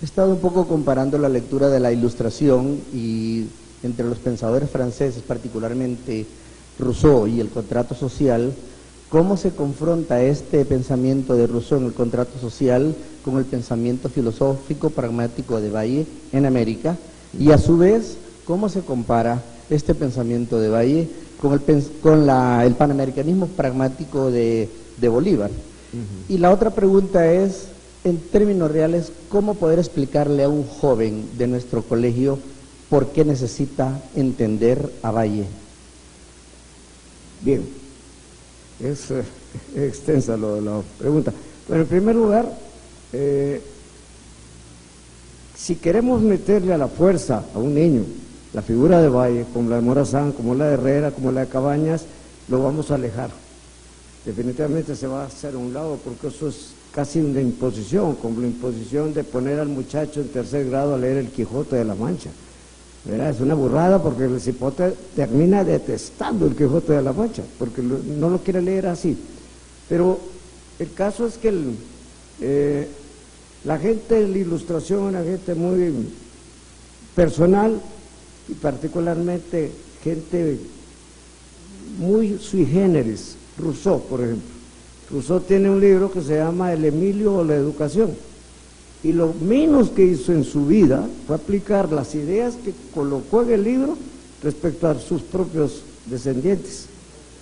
He estado un poco comparando la lectura de la Ilustración y entre los pensadores franceses, particularmente Rousseau y el contrato social, cómo se confronta este pensamiento de Rousseau en el contrato social con el pensamiento filosófico pragmático de Valle en América, y a su vez cómo se compara este pensamiento de Valle con el panamericanismo pragmático de Bolívar. Y la otra pregunta es, en términos reales, ¿cómo poder explicarle a un joven de nuestro colegio por qué necesita entender a Valle? Bien, es extensa la pregunta. Bueno, en primer lugar, si queremos meterle a la fuerza a un niño la figura de Valle, como la de Morazán, como la de Herrera, como la de Cabañas, lo vamos a alejar. Definitivamente se va a hacer a un lado, porque eso es casi una imposición, como la imposición de poner al muchacho en tercer grado a leer el Quijote de la Mancha. ¿Verdad? Es una burrada, porque el cipote termina detestando el Quijote de la Mancha, porque no lo quiere leer así. Pero el caso es que la gente de la Ilustración era gente muy personal, y particularmente gente muy sui generis. Rousseau, por ejemplo. Rousseau tiene un libro que se llama El Emilio o la Educación, y lo menos que hizo en su vida fue aplicar las ideas que colocó en el libro respecto a sus propios descendientes.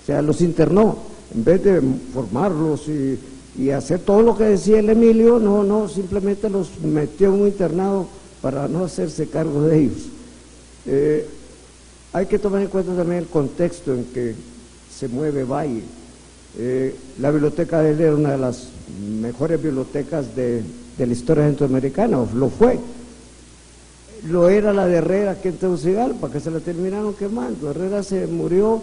O sea, los internó, en vez de formarlos y hacer todo lo que decía el Emilio, no, simplemente los metió en un internado para no hacerse cargo de ellos. Hay que tomar en cuenta también el contexto en que se mueve Valle. La biblioteca de él era una de las mejores bibliotecas de la historia centroamericana, lo fue. Lo era la de Herrera aquí en Tegucigalpa, que se la terminaron quemando. Herrera se murió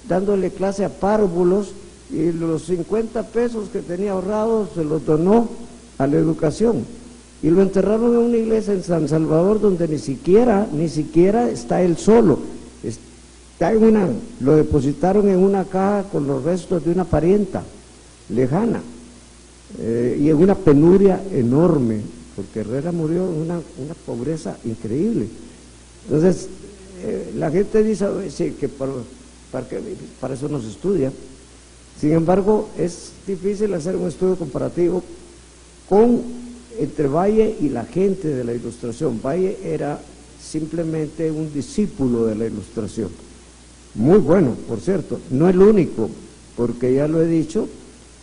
dándole clase a párvulos, y los 50 pesos que tenía ahorrados se los donó a la educación. Y lo enterraron en una iglesia en San Salvador, donde ni siquiera está él solo. Lo depositaron en una caja con los restos de una parienta lejana, y en una penuria enorme, porque Herrera murió en una pobreza increíble. Entonces, la gente dice, sí, que para eso nos estudia. Sin embargo, es difícil hacer un estudio comparativo entre Valle y la gente de la Ilustración. Valle era simplemente un discípulo de la Ilustración. Muy bueno, por cierto, no el único, porque ya lo he dicho,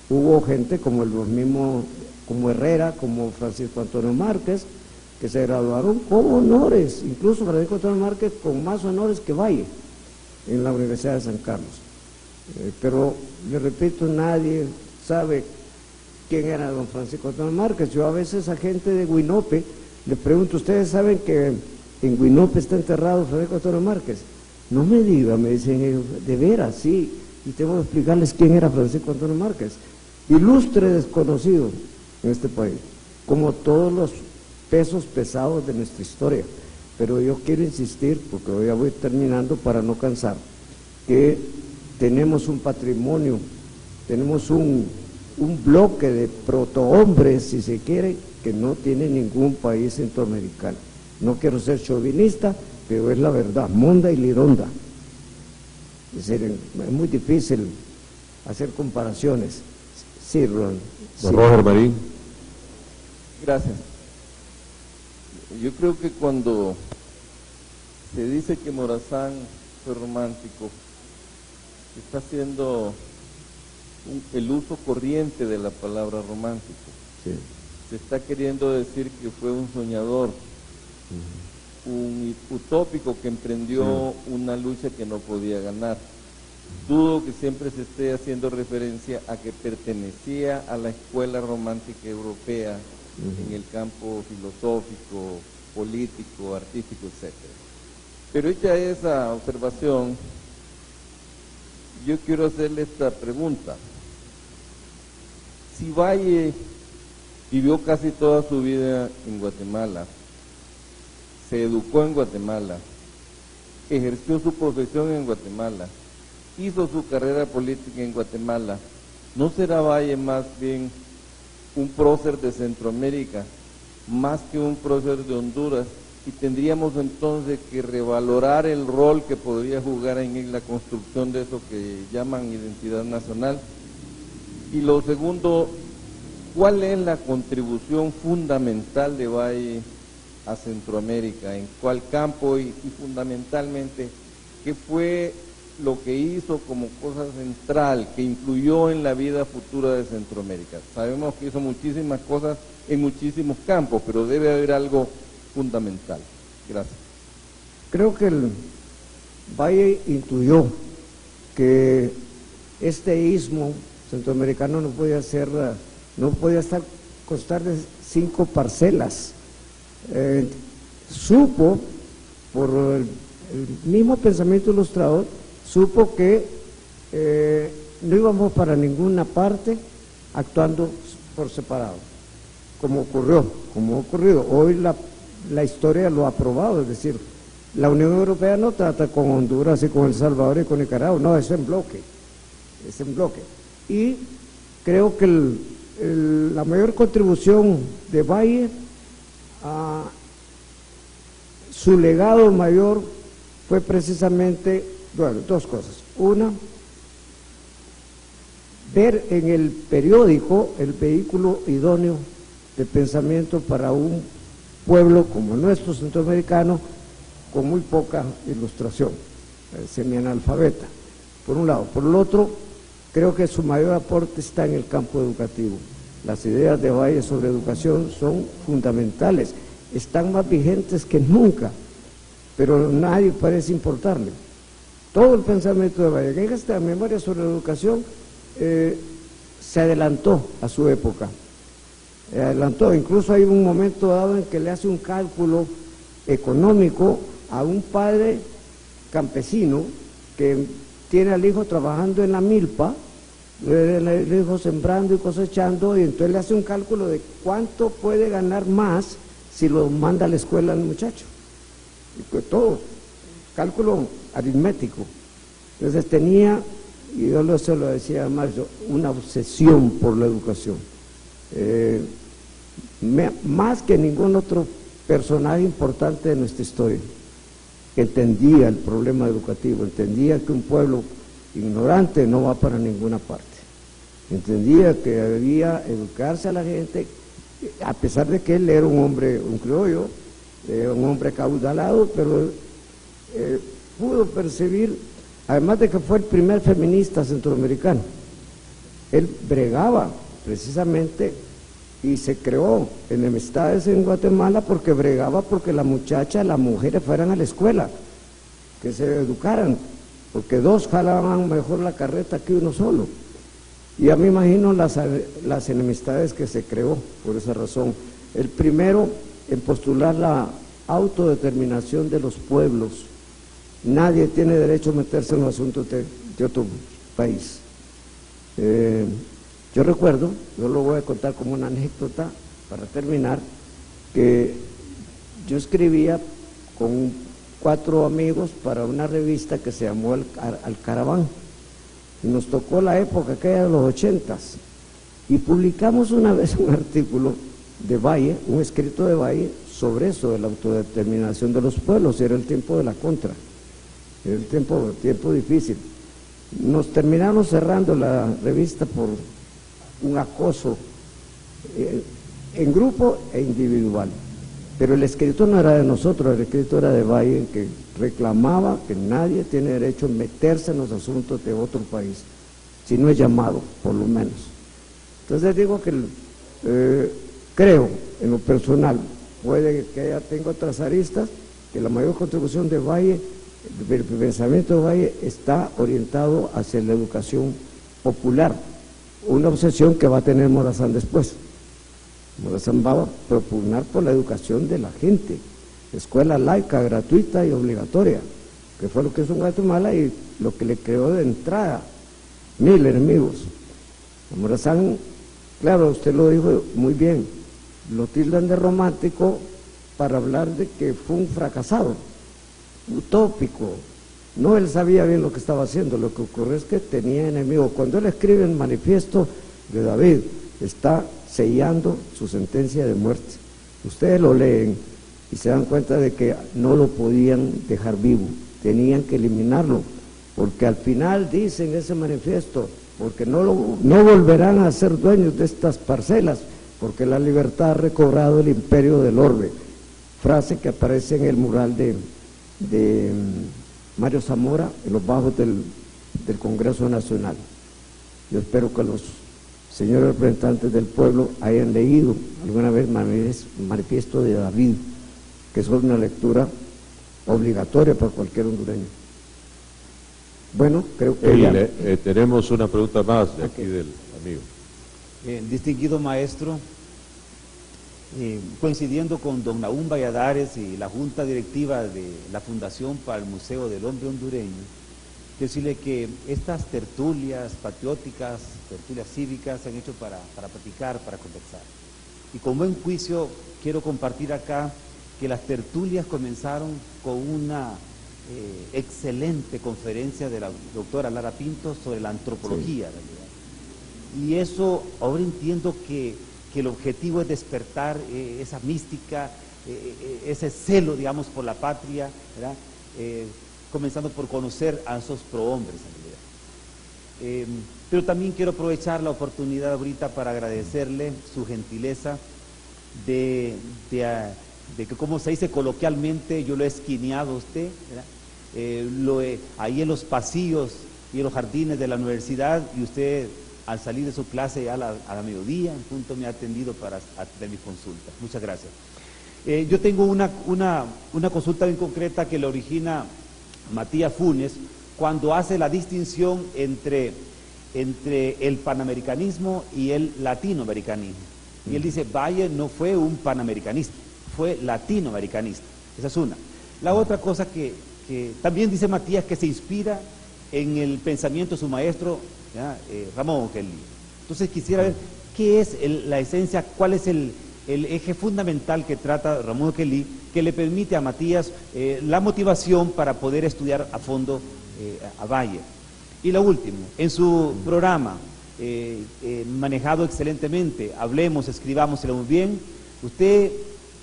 hubo gente como los mismos, como Herrera, como Francisco Antonio Márquez, que se graduaron con honores, incluso Francisco Antonio Márquez con más honores que Valle en la Universidad de San Carlos. Pero, le repito, nadie sabe quién era don Francisco Antonio Márquez. Yo a veces a gente de Huinope le pregunto, ¿ustedes saben que en Huinope está enterrado Francisco Antonio Márquez? No me digan, me dicen ellos, de veras, sí, y tengo que explicarles quién era Francisco Antonio Márquez. Ilustre desconocido en este país, como todos los pesos pesados de nuestra historia. Pero yo quiero insistir, porque ya voy terminando para no cansar, que tenemos un patrimonio, tenemos un bloque de protohombres, si se quiere, que no tiene ningún país centroamericano. No quiero ser chauvinista, pero es la verdad, Monda y Lironda. Es decir, es muy difícil hacer comparaciones. Sí, Ron. Sí. Roger Marín. Gracias. Yo creo que cuando se dice que Morazán fue romántico, está haciendo el uso corriente de la palabra romántico. Sí. Se está queriendo decir que fue un soñador, un utópico que emprendió una lucha que no podía ganar. Dudo que siempre se esté haciendo referencia a que pertenecía a la escuela romántica europea en el campo filosófico, político, artístico, etc. Pero hecha esa observación, yo quiero hacerle esta pregunta. Si Valle vivió casi toda su vida en Guatemala, se educó en Guatemala, ejerció su profesión en Guatemala, hizo su carrera política en Guatemala, ¿no será Valle más bien un prócer de Centroamérica, más que un prócer de Honduras? Y tendríamos entonces que revalorar el rol que podría jugar en la construcción de eso que llaman identidad nacional. Y lo segundo, ¿cuál es la contribución fundamental de Valle a Centroamérica? ¿En cuál campo y fundamentalmente qué fue lo que hizo como cosa central que influyó en la vida futura de Centroamérica? Sabemos que hizo muchísimas cosas en muchísimos campos, pero debe haber algo fundamental. Gracias. Creo que el Valle intuyó que este istmo centroamericano no podía constar de 5 parcelas. Supo, por el mismo pensamiento ilustrador, supo que no íbamos para ninguna parte actuando por separado, como ha ocurrido. Hoy la historia lo ha probado, es decir, la Unión Europea no trata con Honduras y con El Salvador y con Nicaragua, no, es en bloque. Y creo que la mayor contribución de Valle, su legado mayor fue precisamente, bueno, 2 cosas. Una, ver en el periódico el vehículo idóneo de pensamiento para un pueblo como el nuestro centroamericano, con muy poca ilustración, semianalfabeta, por un lado. Por el otro, creo que su mayor aporte está en el campo educativo. Las ideas de Valle sobre educación son fundamentales, están más vigentes que nunca, pero nadie parece importarle. Todo el pensamiento de Valle, en esta memoria sobre educación, se adelantó a su época. Incluso hay un momento dado en que le hace un cálculo económico a un padre campesino que tiene al hijo trabajando en la milpa, el hijo sembrando y cosechando, y entonces le hace un cálculo de cuánto puede ganar más si lo manda a la escuela al muchacho. Y pues todo, cálculo aritmético. Entonces tenía, y yo se lo decía a Mario, una obsesión por la educación. Más que ningún otro personaje importante de nuestra historia. Entendía el problema educativo, entendía que un pueblo ignorante no va para ninguna parte, entendía que debía educarse a la gente, a pesar de que él era un criollo, un hombre caudalado, pero pudo percibir, además de que fue el primer feminista centroamericano, él bregaba precisamente y se creó enemistades en Guatemala porque bregaba porque las mujeres fueran a la escuela, que se educaran, porque 2 jalaban mejor la carreta que uno solo. Y ya me imagino las enemistades que se creó por esa razón. El primero en postular la autodeterminación de los pueblos. Nadie tiene derecho a meterse en los asuntos de otro país. Yo recuerdo, yo lo voy a contar como una anécdota para terminar, que yo escribía con 4 amigos para una revista que se llamó Alcaraván. Y nos tocó la época aquella de los 80s. Y publicamos una vez un artículo de Valle, un escrito de Valle, sobre eso, de la autodeterminación de los pueblos. Era el tiempo de la contra. Era el tiempo difícil. Nos terminaron cerrando la revista por un acoso en grupo e individual. Pero el escrito no era de nosotros, el escrito era de Valle, que reclamaba que nadie tiene derecho a meterse en los asuntos de otro país, si no es llamado, por lo menos. Entonces digo que creo, en lo personal, puede que ella tenga otras aristas, que la mayor contribución de Valle, el pensamiento de Valle, está orientado hacia la educación popular, una obsesión que va a tener Morazán después. Morazán va a propugnar por la educación de la gente, escuela laica, gratuita y obligatoria, que fue lo que hizo en Guatemala y lo que le creó de entrada 1000 enemigos. A Morazán, claro, usted lo dijo muy bien, lo tildan de romántico para hablar de que fue un fracasado, utópico. No, él sabía bien lo que estaba haciendo, lo que ocurrió es que tenía enemigos. Cuando él escribe el manifiesto de David, está sellando su sentencia de muerte. Ustedes lo leen y se dan cuenta de que no lo podían dejar vivo, tenían que eliminarlo, porque al final dice en ese manifiesto, porque no volverán a ser dueños de estas parcelas, porque la libertad ha recobrado el imperio del orbe, frase que aparece en el mural de Mario Zamora en los bajos del Congreso Nacional. Yo espero que los señores representantes del pueblo hayan leído alguna vez el manifiesto de David, que es una lectura obligatoria para cualquier hondureño. Bueno, creo que tenemos una pregunta más de aquí del amigo. Distinguido maestro, coincidiendo con don Nahum Valladares y la junta directiva de la Fundación para el Museo del Hombre Hondureño, decirle que estas tertulias patrióticas, tertulias cívicas, se han hecho para platicar, para conversar. Y con buen juicio quiero compartir acá que las tertulias comenzaron con una excelente conferencia de la doctora Lara Pinto sobre la antropología, sí. Y eso, ahora entiendo que el objetivo es despertar esa mística, ese celo, digamos, por la patria, ¿verdad? Comenzando por conocer a esos prohombres, en realidad. Pero también quiero aprovechar la oportunidad ahorita para agradecerle su gentileza de que, como se dice coloquialmente, yo lo he esquineado a usted, ¿verdad? Ahí en los pasillos y en los jardines de la universidad, y usted al salir de su clase a la mediodía, en punto me ha atendido para atender mis consultas. Muchas gracias. Yo tengo una consulta bien concreta que le origina Matías Funes cuando hace la distinción entre el panamericanismo y el latinoamericanismo. Y él dice, Valle no fue un panamericanista, fue latinoamericanista. Esa es una. La otra cosa que también dice Matías, que se inspira en el pensamiento de su maestro, Ramón Kelly. Entonces quisiera ver qué es la esencia, cuál es el eje fundamental que trata Ramón Kelly, que le permite a Matías la motivación para poder estudiar a fondo a Valle. Y lo último, en su programa, manejado excelentemente, Hablemos, Escribamos y Leemos Bien, usted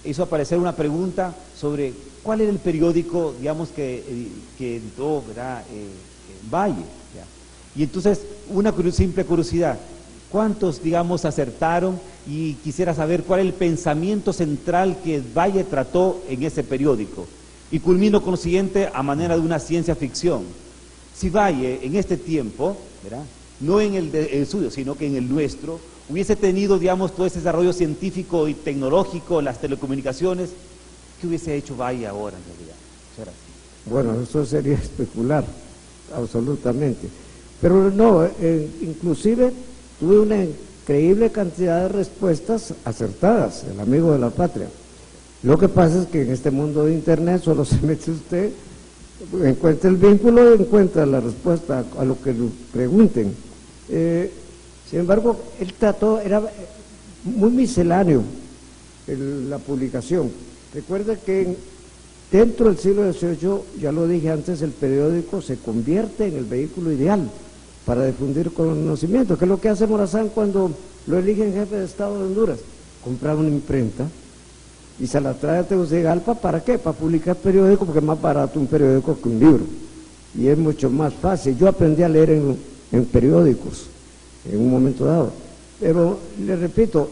hizo aparecer una pregunta sobre cuál era el periódico, digamos, que entró, ¿verdad? Valle. ¿Ya? Y entonces, una simple curiosidad, ¿cuántos, digamos, acertaron? Y quisiera saber cuál es el pensamiento central que Valle trató en ese periódico. Y culmino con lo siguiente, a manera de una ciencia ficción. Si Valle, en este tiempo, ¿verdad?, no en el suyo, sino que en el nuestro, hubiese tenido, digamos, todo ese desarrollo científico y tecnológico, las telecomunicaciones, ¿qué hubiese hecho Valle ahora en realidad? Muchas gracias. Bueno, eso sería especular, absolutamente. Pero no, inclusive tuve una increíble cantidad de respuestas acertadas, el amigo de la patria. Lo que pasa es que en este mundo de internet solo se mete usted, encuentra el vínculo y encuentra la respuesta a lo que le pregunten. Sin embargo, él trató, era muy misceláneo la publicación. Recuerda que Dentro del siglo XVIII, ya lo dije antes, el periódico se convierte en el vehículo ideal para difundir conocimiento, que es lo que hace Morazán cuando lo eligen jefe de Estado de Honduras. Compra una imprenta y se la trae a Tegucigalpa, ¿para qué? Para publicar periódico, porque es más barato un periódico que un libro, y es mucho más fácil. Yo aprendí a leer en periódicos en un momento dado, pero le repito,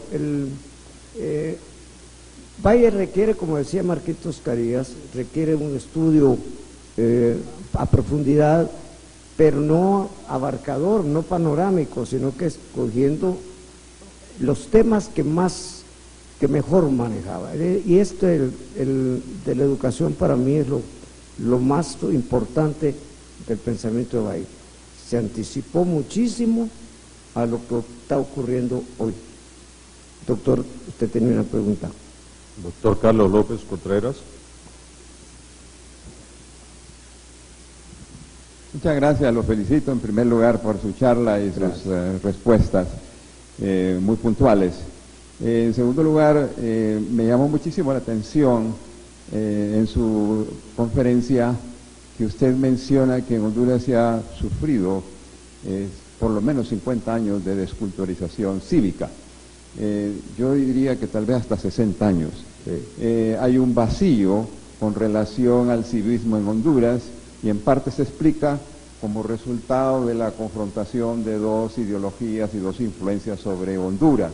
Valle requiere, como decía Marquitos Carías, requiere un estudio a profundidad, pero no abarcador, no panorámico, sino que escogiendo los temas que mejor manejaba. Y esto de la educación para mí es lo más importante del pensamiento de Valle. Se anticipó muchísimo a lo que está ocurriendo hoy. Doctor, usted tenía una pregunta. Doctor Carlos López Contreras. Muchas gracias, lo felicito en primer lugar por su charla y sus respuestas muy puntuales. En segundo lugar, me llamó muchísimo la atención en su conferencia que usted menciona que en Honduras se ha sufrido por lo menos 50 años de desculturización cívica. Yo diría que tal vez hasta 60 años. Hay un vacío con relación al civismo en Honduras y en parte se explica como resultado de la confrontación de dos ideologías y dos influencias sobre Honduras.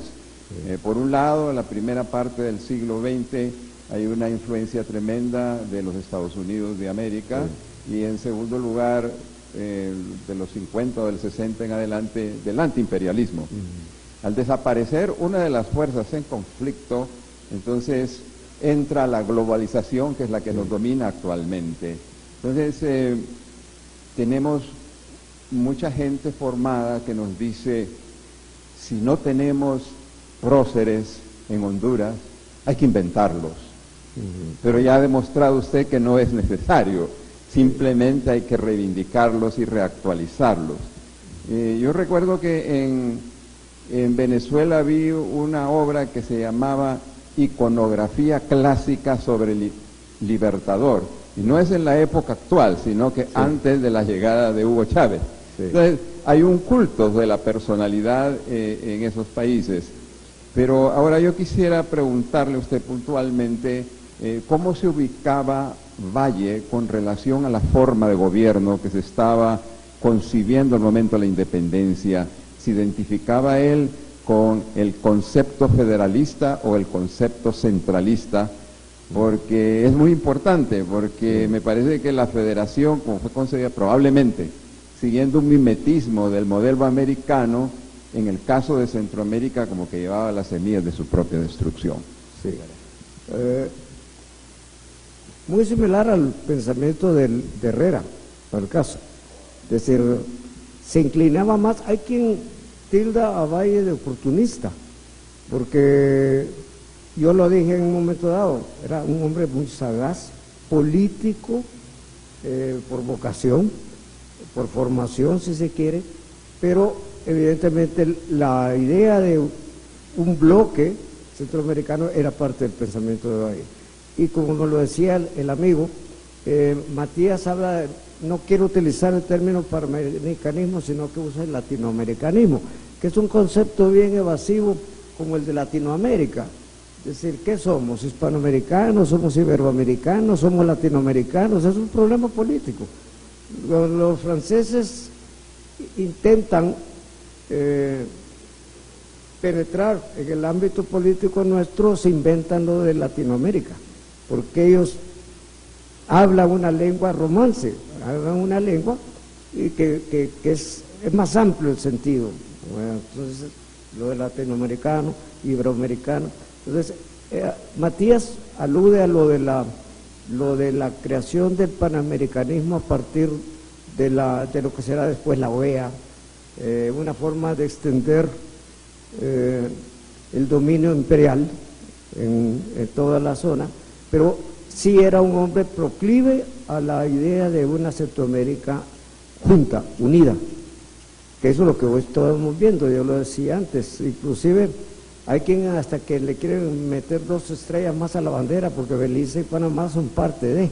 Por un lado, en la primera parte del siglo XX hay una influencia tremenda de los Estados Unidos de América, y en segundo lugar, de los 50 o del 60 en adelante, del antiimperialismo. Al desaparecer una de las fuerzas en conflicto, entonces entra la globalización, que es la que nos domina actualmente. Entonces, tenemos mucha gente formada que nos dice, si no tenemos próceres en Honduras, hay que inventarlos. Pero ya ha demostrado usted que no es necesario, simplemente hay que reivindicarlos y reactualizarlos. Yo recuerdo que en Venezuela vi una obra que se llamaba Iconografía Clásica sobre el Libertador, y no es en la época actual, sino que antes de la llegada de Hugo Chávez. Entonces, hay un culto de la personalidad en esos países. Pero ahora yo quisiera preguntarle a usted puntualmente cómo se ubicaba Valle con relación a la forma de gobierno que se estaba concibiendo al momento de la independencia. ¿Se identificaba él con el concepto federalista o el concepto centralista? Porque es muy importante, porque me parece que la federación, como fue concebida, probablemente siguiendo un mimetismo del modelo americano, en el caso de Centroamérica como que llevaba las semillas de su propia destrucción. Sí. Muy similar al pensamiento de Herrera, por el caso. Es decir, se inclinaba más, hay quien tilda a Valle de oportunista, porque yo lo dije en un momento dado, era un hombre muy sagaz, político, por vocación, por formación si se quiere, pero evidentemente la idea de un bloque centroamericano era parte del pensamiento de Valle. Y como nos lo decía el amigo, Matías habla de, no quiero utilizar el término panamericanismo, sino que usa el latinoamericanismo, que es un concepto bien evasivo como el de Latinoamérica. Es decir, ¿qué somos? ¿Hispanoamericanos? ¿Somos iberoamericanos? ¿Somos latinoamericanos? Es un problema político. Los franceses intentan penetrar en el ámbito político nuestro, se inventan lo de Latinoamérica, porque ellos hablan una lengua romance, hablan una lengua y que es más amplio el sentido. Bueno, entonces, lo de latinoamericano, iberoamericano. Entonces, Matías alude a lo de la creación del panamericanismo a partir de lo que será después la OEA, una forma de extender el dominio imperial en toda la zona, pero sí era un hombre proclive a la idea de una Centroamérica junta, unida, que eso es lo que hoy estamos viendo. Yo lo decía antes, inclusive Hay quien hasta que le quieren meter 2 estrellas más a la bandera porque Belice y Panamá son parte de,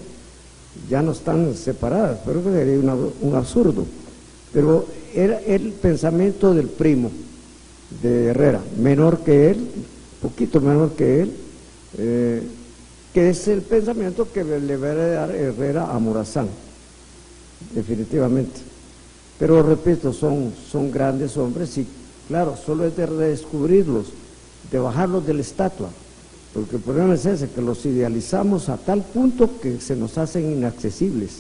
ya no están separadas, pero que sería un absurdo. Pero era el pensamiento del primo de Herrera, menor que él, poquito menor que él, que es el pensamiento que le va a dar Herrera a Morazán, definitivamente. Pero repito, son grandes hombres y claro, solo es de redescubrirlos, de bajarlos de la estatua, porque el problema es ese, que los idealizamos a tal punto que se nos hacen inaccesibles.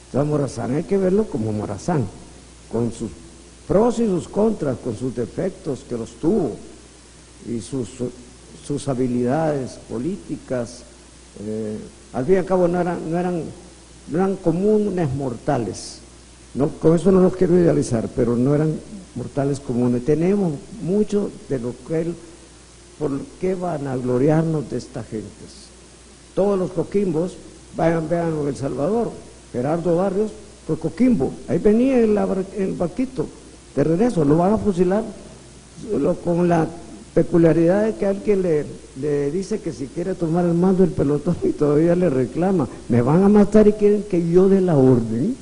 Entonces Morazán hay que verlo como Morazán, con sus pros y sus contras, con sus defectos que los tuvo, y sus habilidades políticas, al fin y al cabo no eran comunes mortales. No, con eso no los quiero idealizar, pero no eran mortales comunes. Tenemos mucho de lo que él, por qué van a gloriarnos de estas gentes. Todos los coquimbos, vean El Salvador, Gerardo Barrios fue coquimbo, ahí venía el barquito, de regreso, lo van a fusilar, con la peculiaridad de que alguien le dice que si quiere tomar el mando del pelotón y todavía le reclama, me van a matar y quieren que yo dé la orden.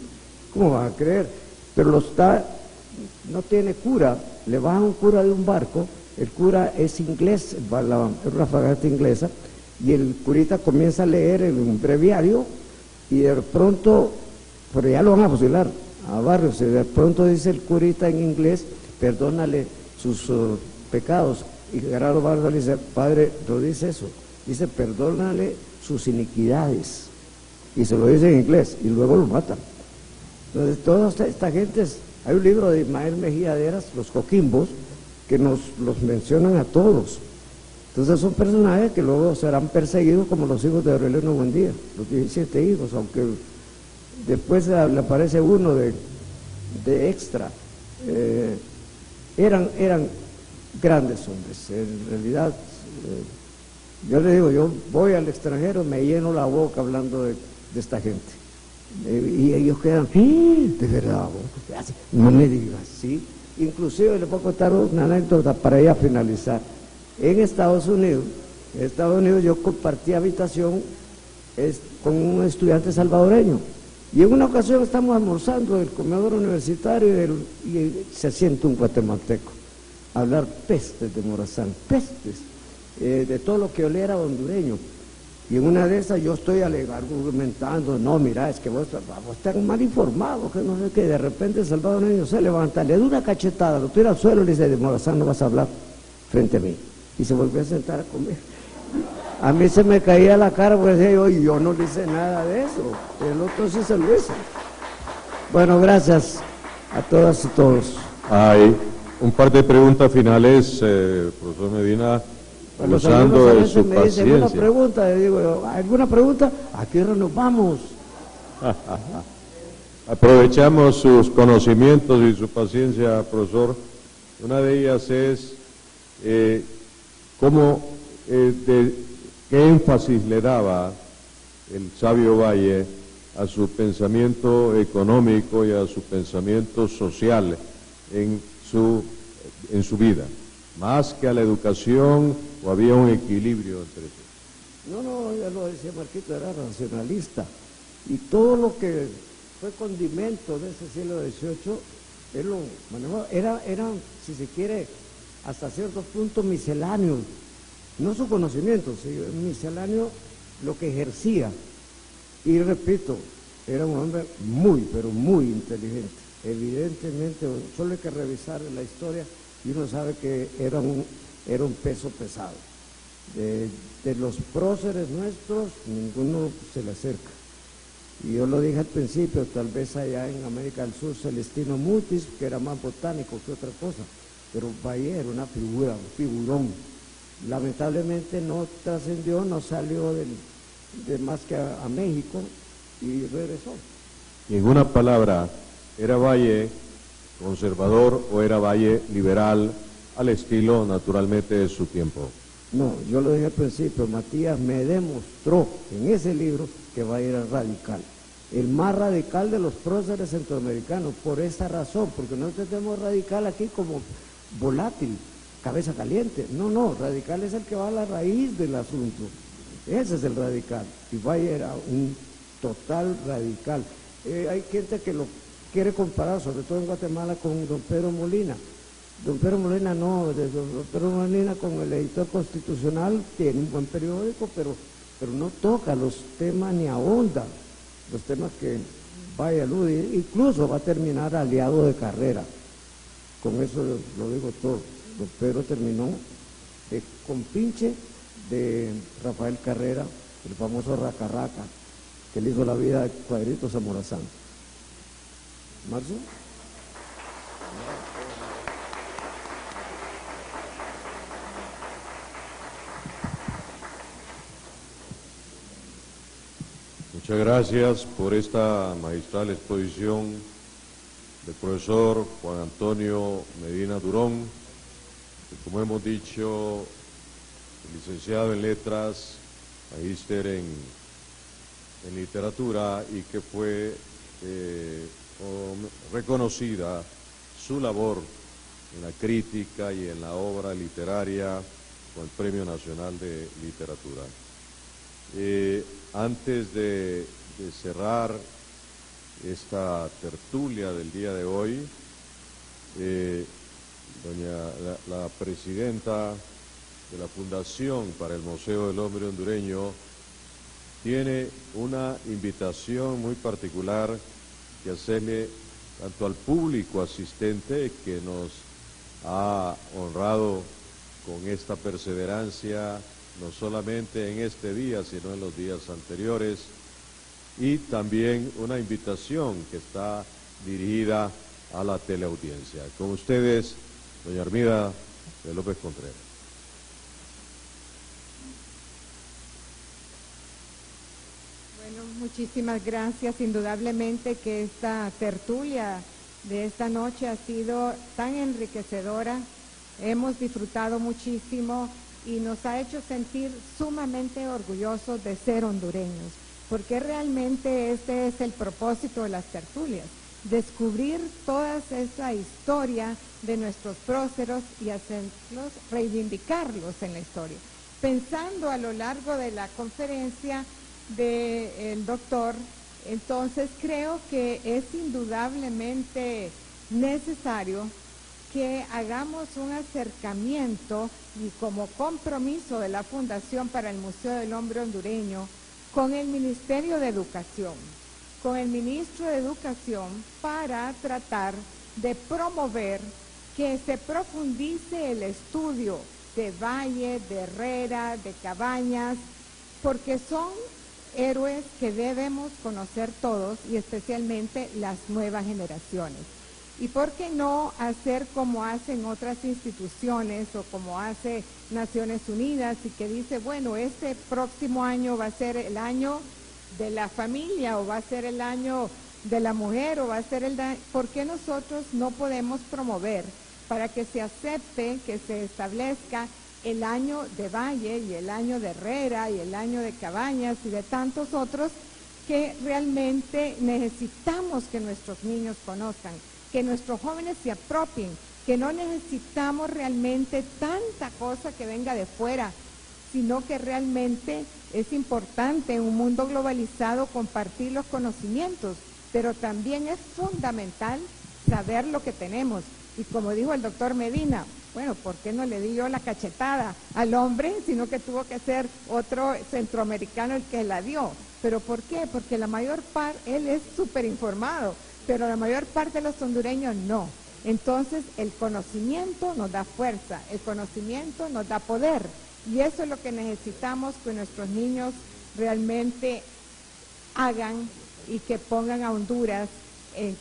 ¿Cómo van a creer? Pero no tiene cura, le baja un cura de un barco, el cura es inglés, es una fragata inglesa, y el curita comienza a leer en un breviario y de pronto, pero ya lo van a fusilar a Barrios, y de pronto dice el curita en inglés, perdónale sus pecados, y Gerardo Barrios le dice, padre, no dice eso, dice perdónale sus iniquidades, y se lo dice en inglés, y luego lo matan. Entonces, todas estas gentes, hay un libro de Ismael Mejía Deras, Los Coquimbos, que los mencionan a todos. Entonces son personajes que luego serán perseguidos como los hijos de Aureliano Buendía, los 17 hijos, aunque después le aparece uno de extra. Eran grandes hombres, en realidad. Yo le digo, yo voy al extranjero, me lleno la boca hablando de esta gente. Y ellos quedan, de verdad, no me digas, ¿sí? Inclusive les puedo contar una anécdota para ya finalizar. En Estados Unidos yo compartí habitación con un estudiante salvadoreño, y en una ocasión estamos almorzando en el comedor universitario y se siente un guatemalteco a hablar pestes de Morazán, pestes, de todo lo que olera hondureño. Y en una de esas yo estoy argumentando, no, mira, es que vos estás mal informado, que no sé qué, de repente el salvadoreño se levanta, le da una cachetada, lo tira al suelo y le dice, de Morazán no vas a hablar frente a mí. Y se volvió a sentar a comer. A mí se me caía la cara porque decía yo no le hice nada de eso, el otro sí se lo hizo. Bueno, gracias a todas y todos. Hay un par de preguntas finales, profesor Medina, gozando de su paciencia. ¿Alguna pregunta? Le digo, ¿alguna pregunta? Aquí nos vamos. Aprovechamos sus conocimientos y su paciencia, profesor. Una de ellas es qué énfasis le daba el sabio Valle a su pensamiento económico y a su pensamiento social en su vida, más que a la educación, o había un equilibrio entre ellos. No, ya lo decía Marquito, era racionalista, y todo lo que fue condimento de ese siglo XVIII, él lo manejó, era, si se quiere, hasta cierto punto misceláneo, no su conocimiento, sino misceláneo lo que ejercía. Y repito, era un hombre muy, pero muy inteligente. Evidentemente, solo hay que revisar la historia y uno sabe que era un peso pesado. De los próceres nuestros, ninguno se le acerca. Y yo lo dije al principio, tal vez allá en América del Sur, Celestino Mutis, que era más botánico que otra cosa, pero Valle era una figura, un figurón. Lamentablemente no trascendió, no salió de más que a México y regresó. Y en una palabra, ¿era Valle conservador o era Valle liberal al estilo, naturalmente, de su tiempo? No, yo lo dije al principio, Matías me demostró en ese libro que Valle era radical, el más radical de los próceres centroamericanos, por esa razón, porque nosotros tenemos radical aquí como volátil, cabeza caliente. No, radical es el que va a la raíz del asunto. Ese es el radical. Y Valle era un total radical. Hay gente que lo quiere comparar, sobre todo en Guatemala, con don Pedro Molina. Don Pedro Molina no, don Pedro Molina con el editor constitucional tiene un buen periódico, pero no toca los temas ni ahonda los temas que Valle alude, incluso va a terminar aliado de Carrera. Con eso lo digo todo. Don Pedro terminó con pinche de Rafael Carrera, el famoso Raca Raca, que le hizo la vida de cuadritos a Morazán. ¿Marzo? Muchas gracias por esta magistral exposición del profesor Juan Antonio Medina Durón, que, como hemos dicho, licenciado en letras, magíster en literatura, y que fue reconocida su labor en la crítica y en la obra literaria con el Premio Nacional de Literatura. Antes de cerrar esta tertulia del día de hoy, la presidenta de la Fundación para el Museo del Hombre Hondureño tiene una invitación muy particular que hacerle tanto al público asistente, que nos ha honrado con esta perseverancia, no solamente en este día, sino en los días anteriores, y también una invitación que está dirigida a la teleaudiencia. Con ustedes, doña Armida de López Contreras. Bueno, muchísimas gracias. Indudablemente que esta tertulia de esta noche ha sido tan enriquecedora. Hemos disfrutado muchísimo y nos ha hecho sentir sumamente orgullosos de ser hondureños, porque realmente este es el propósito de las tertulias, descubrir toda esa historia de nuestros próceros y hacerlos, reivindicarlos en la historia. Pensando a lo largo de la conferencia del doctor, entonces creo que es indudablemente necesario que hagamos un acercamiento y como compromiso de la Fundación para el Museo del Hombre Hondureño con el Ministerio de Educación, con el Ministro de Educación, para tratar de promover que se profundice el estudio de Valle, de Herrera, de Cabañas, porque son héroes que debemos conocer todos y especialmente las nuevas generaciones. ¿Y por qué no hacer como hacen otras instituciones o como hace Naciones Unidas, y que dice, bueno, este próximo año va a ser el año de la familia, o va a ser el año de la mujer, o va a ser ¿por qué nosotros no podemos promover para que se acepte, que se establezca el año de Valle y el año de Herrera y el año de Cabañas y de tantos otros que realmente necesitamos que nuestros niños conozcan, que nuestros jóvenes se apropien, que no necesitamos realmente tanta cosa que venga de fuera, sino que realmente es importante en un mundo globalizado compartir los conocimientos, pero también es fundamental saber lo que tenemos. Y como dijo el doctor Medina, bueno, ¿por qué no le di yo la cachetada al hombre, sino que tuvo que ser otro centroamericano el que la dio? ¿Pero por qué? Porque la mayor parte, él es súper informado, pero la mayor parte de los hondureños no. Entonces, el conocimiento nos da fuerza, el conocimiento nos da poder, y eso es lo que necesitamos que nuestros niños realmente hagan y que pongan a Honduras en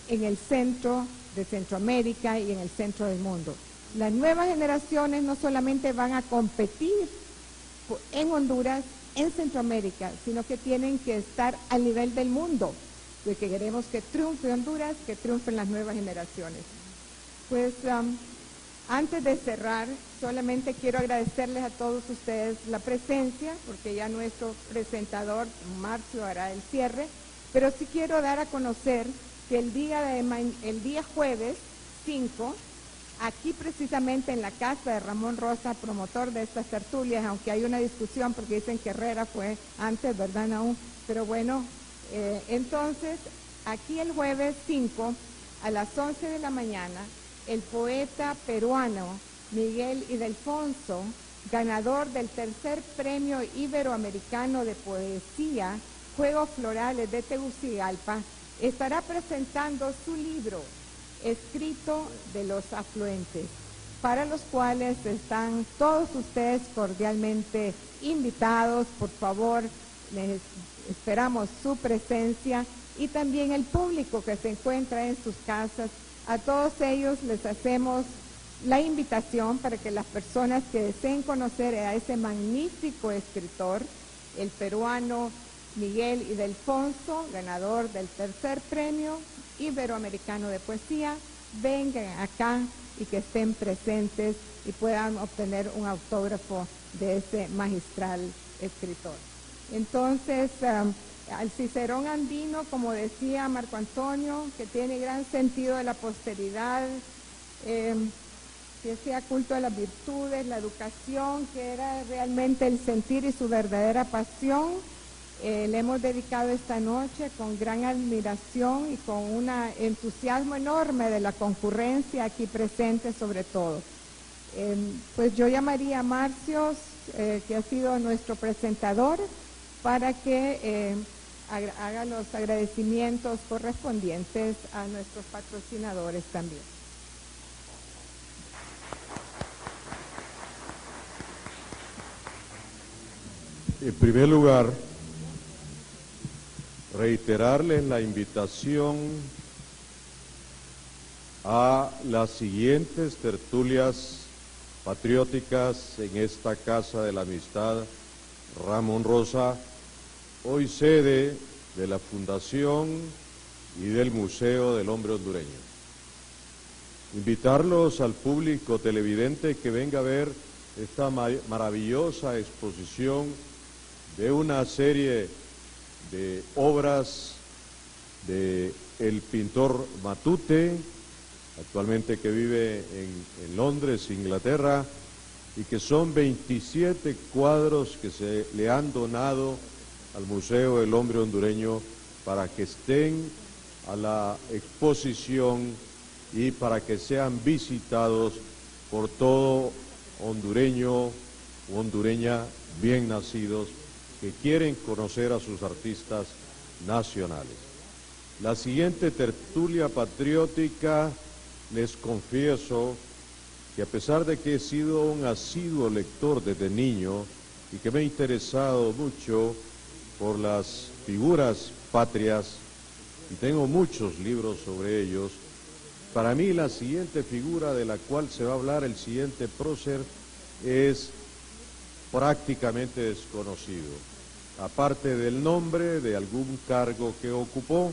el centro de Centroamérica y en el centro del mundo. Las nuevas generaciones no solamente van a competir en Honduras, en Centroamérica, sino que tienen que estar al nivel del mundo, porque queremos que triunfe Honduras, que triunfen las nuevas generaciones. Pues antes de cerrar, solamente quiero agradecerles a todos ustedes la presencia, porque ya nuestro presentador, Marcio, hará el cierre, pero sí quiero dar a conocer que el día jueves 5 aquí precisamente en la casa de Ramón Rosa, promotor de estas tertulias, aunque hay una discusión porque dicen que Herrera fue antes, ¿verdad, Naúm? Pero bueno, entonces, aquí el jueves 5, a las 11 de la mañana, el poeta peruano Miguel Ildefonso, ganador del tercer premio iberoamericano de poesía, Juegos Florales de Tegucigalpa, estará presentando su libro, Escrito de los Afluentes, para los cuales están todos ustedes cordialmente invitados. Por favor, les esperamos su presencia, y también el público que se encuentra en sus casas. A todos ellos les hacemos la invitación para que las personas que deseen conocer a ese magnífico escritor, el peruano Miguel Ildefonso, ganador del tercer premio iberoamericano de poesía, vengan acá y que estén presentes y puedan obtener un autógrafo de ese magistral escritor. Entonces, al Cicerón andino, como decía Marco Antonio, que tiene gran sentido de la posteridad, que sea culto de las virtudes, la educación, que era realmente el sentir y su verdadera pasión, le hemos dedicado esta noche con gran admiración y con un entusiasmo enorme de la concurrencia aquí presente sobre todo. Pues yo llamaría a Marcios, que ha sido nuestro presentador, para que haga los agradecimientos correspondientes a nuestros patrocinadores también. En primer lugar, reiterarles la invitación a las siguientes tertulias patrióticas en esta Casa de la Amistad Ramón Rosa, hoy sede de la Fundación y del Museo del Hombre Hondureño. Invitarlos al público televidente que venga a ver esta maravillosa exposición de una serie de obras de el pintor Matute, actualmente que vive en Londres, Inglaterra, y que son 27 cuadros que se le han donado al Museo del Hombre Hondureño para que estén a la exposición y para que sean visitados por todo hondureño o hondureña bien nacidos que quieren conocer a sus artistas nacionales. La siguiente tertulia patriótica, les confieso que a pesar de que he sido un asiduo lector desde niño y que me he interesado mucho por las figuras patrias y tengo muchos libros sobre ellos, para mí la siguiente figura de la cual se va a hablar, el siguiente prócer, es prácticamente desconocido. Aparte del nombre, de algún cargo que ocupó,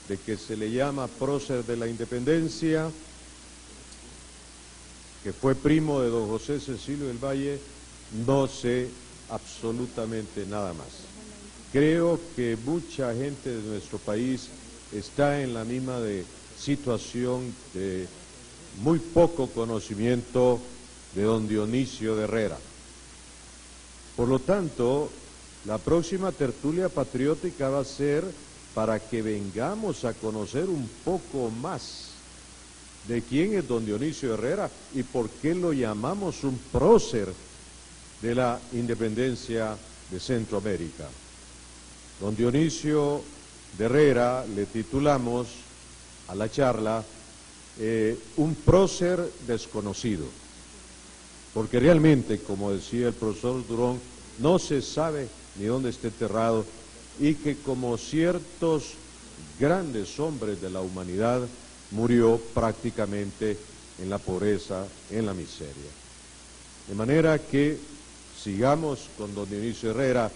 de que se le llama prócer de la Independencia, que fue primo de don José Cecilio del Valle, no sé absolutamente nada más. Creo que mucha gente de nuestro país está en la misma situación de muy poco conocimiento de don Dionisio de Herrera. Por lo tanto, la próxima tertulia patriótica va a ser para que vengamos a conocer un poco más de quién es don Dionisio Herrera y por qué lo llamamos un prócer de la independencia de Centroamérica. Don Dionisio de Herrera le titulamos a la charla un prócer desconocido, porque realmente, como decía el profesor Durón, no se sabe ni dónde está enterrado, y que como ciertos grandes hombres de la humanidad murió prácticamente en la pobreza, en la miseria. De manera que sigamos con don Dionisio Herrera.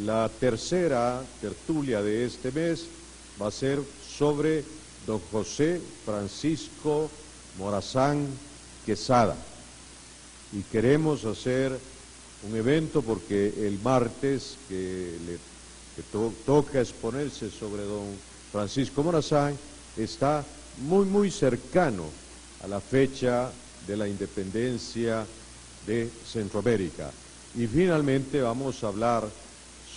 La tercera tertulia de este mes va a ser sobre don José Francisco Morazán Quesada, y queremos hacer un evento porque el martes que toca exponerse sobre don Francisco Morazán está muy cercano a la fecha de la independencia de Centroamérica. Y finalmente vamos a hablar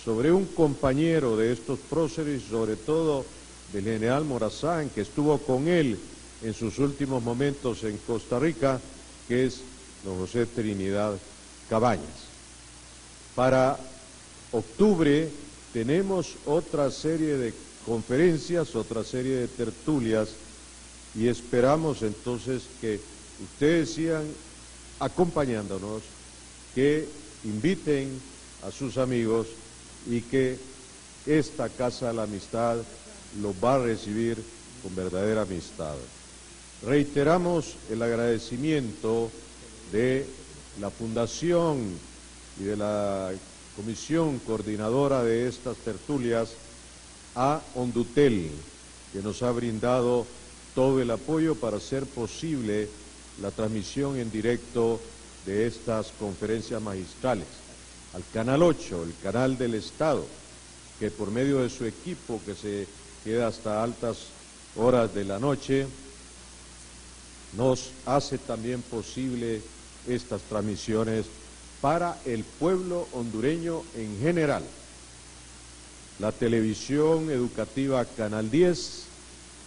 sobre un compañero de estos próceres, sobre todo del general Morazán, que estuvo con él en sus últimos momentos en Costa Rica, que es don José Trinidad Cabañas. Para octubre tenemos otra serie de conferencias, otra serie de tertulias, y esperamos entonces que ustedes sigan acompañándonos, que inviten a sus amigos y que esta Casa de la Amistad los va a recibir con verdadera amistad. Reiteramos el agradecimiento de la Fundación y de la Comisión Coordinadora de estas tertulias a Hondutel, que nos ha brindado todo el apoyo para hacer posible la transmisión en directo de estas conferencias magistrales, al Canal 8, el canal del Estado, que por medio de su equipo, que se queda hasta altas horas de la noche, nos hace también posible estas transmisiones para el pueblo hondureño en general. La televisión educativa Canal 10,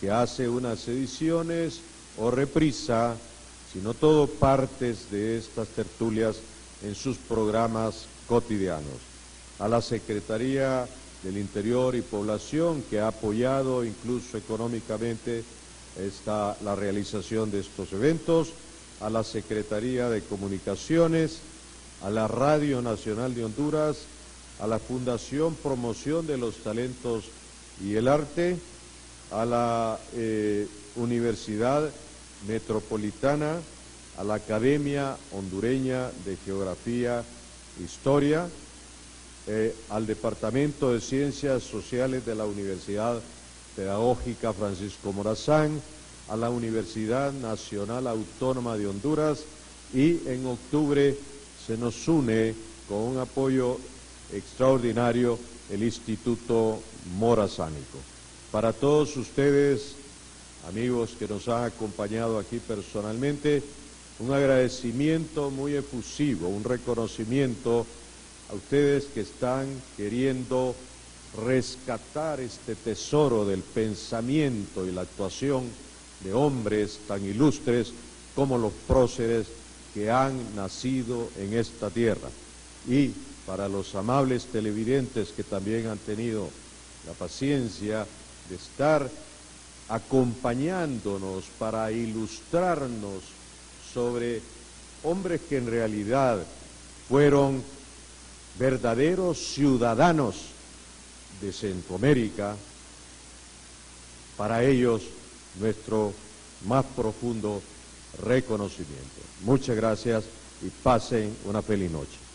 que hace unas ediciones o reprisa, sino todo partes de estas tertulias en sus programas cotidianos. A la Secretaría del Interior y Población, que ha apoyado incluso económicamente la realización de estos eventos, a la Secretaría de Comunicaciones, a la Radio Nacional de Honduras, a la Fundación Promoción de los Talentos y el Arte, a la Universidad Metropolitana, a la Academia Hondureña de Geografía e Historia, al Departamento de Ciencias Sociales de la Universidad Pedagógica Francisco Morazán, a la Universidad Nacional Autónoma de Honduras, y en octubre se nos une con un apoyo extraordinario el Instituto Morazánico. Para todos ustedes, amigos que nos han acompañado aquí personalmente, un agradecimiento muy efusivo, un reconocimiento a ustedes que están queriendo rescatar este tesoro del pensamiento y la actuación de hombres tan ilustres como los próceres que han nacido en esta tierra. Y para los amables televidentes que también han tenido la paciencia de estar acompañándonos para ilustrarnos sobre hombres que en realidad fueron verdaderos ciudadanos de Centroamérica, para ellos nuestro más profundo reconocimiento. Muchas gracias y pasen una feliz noche.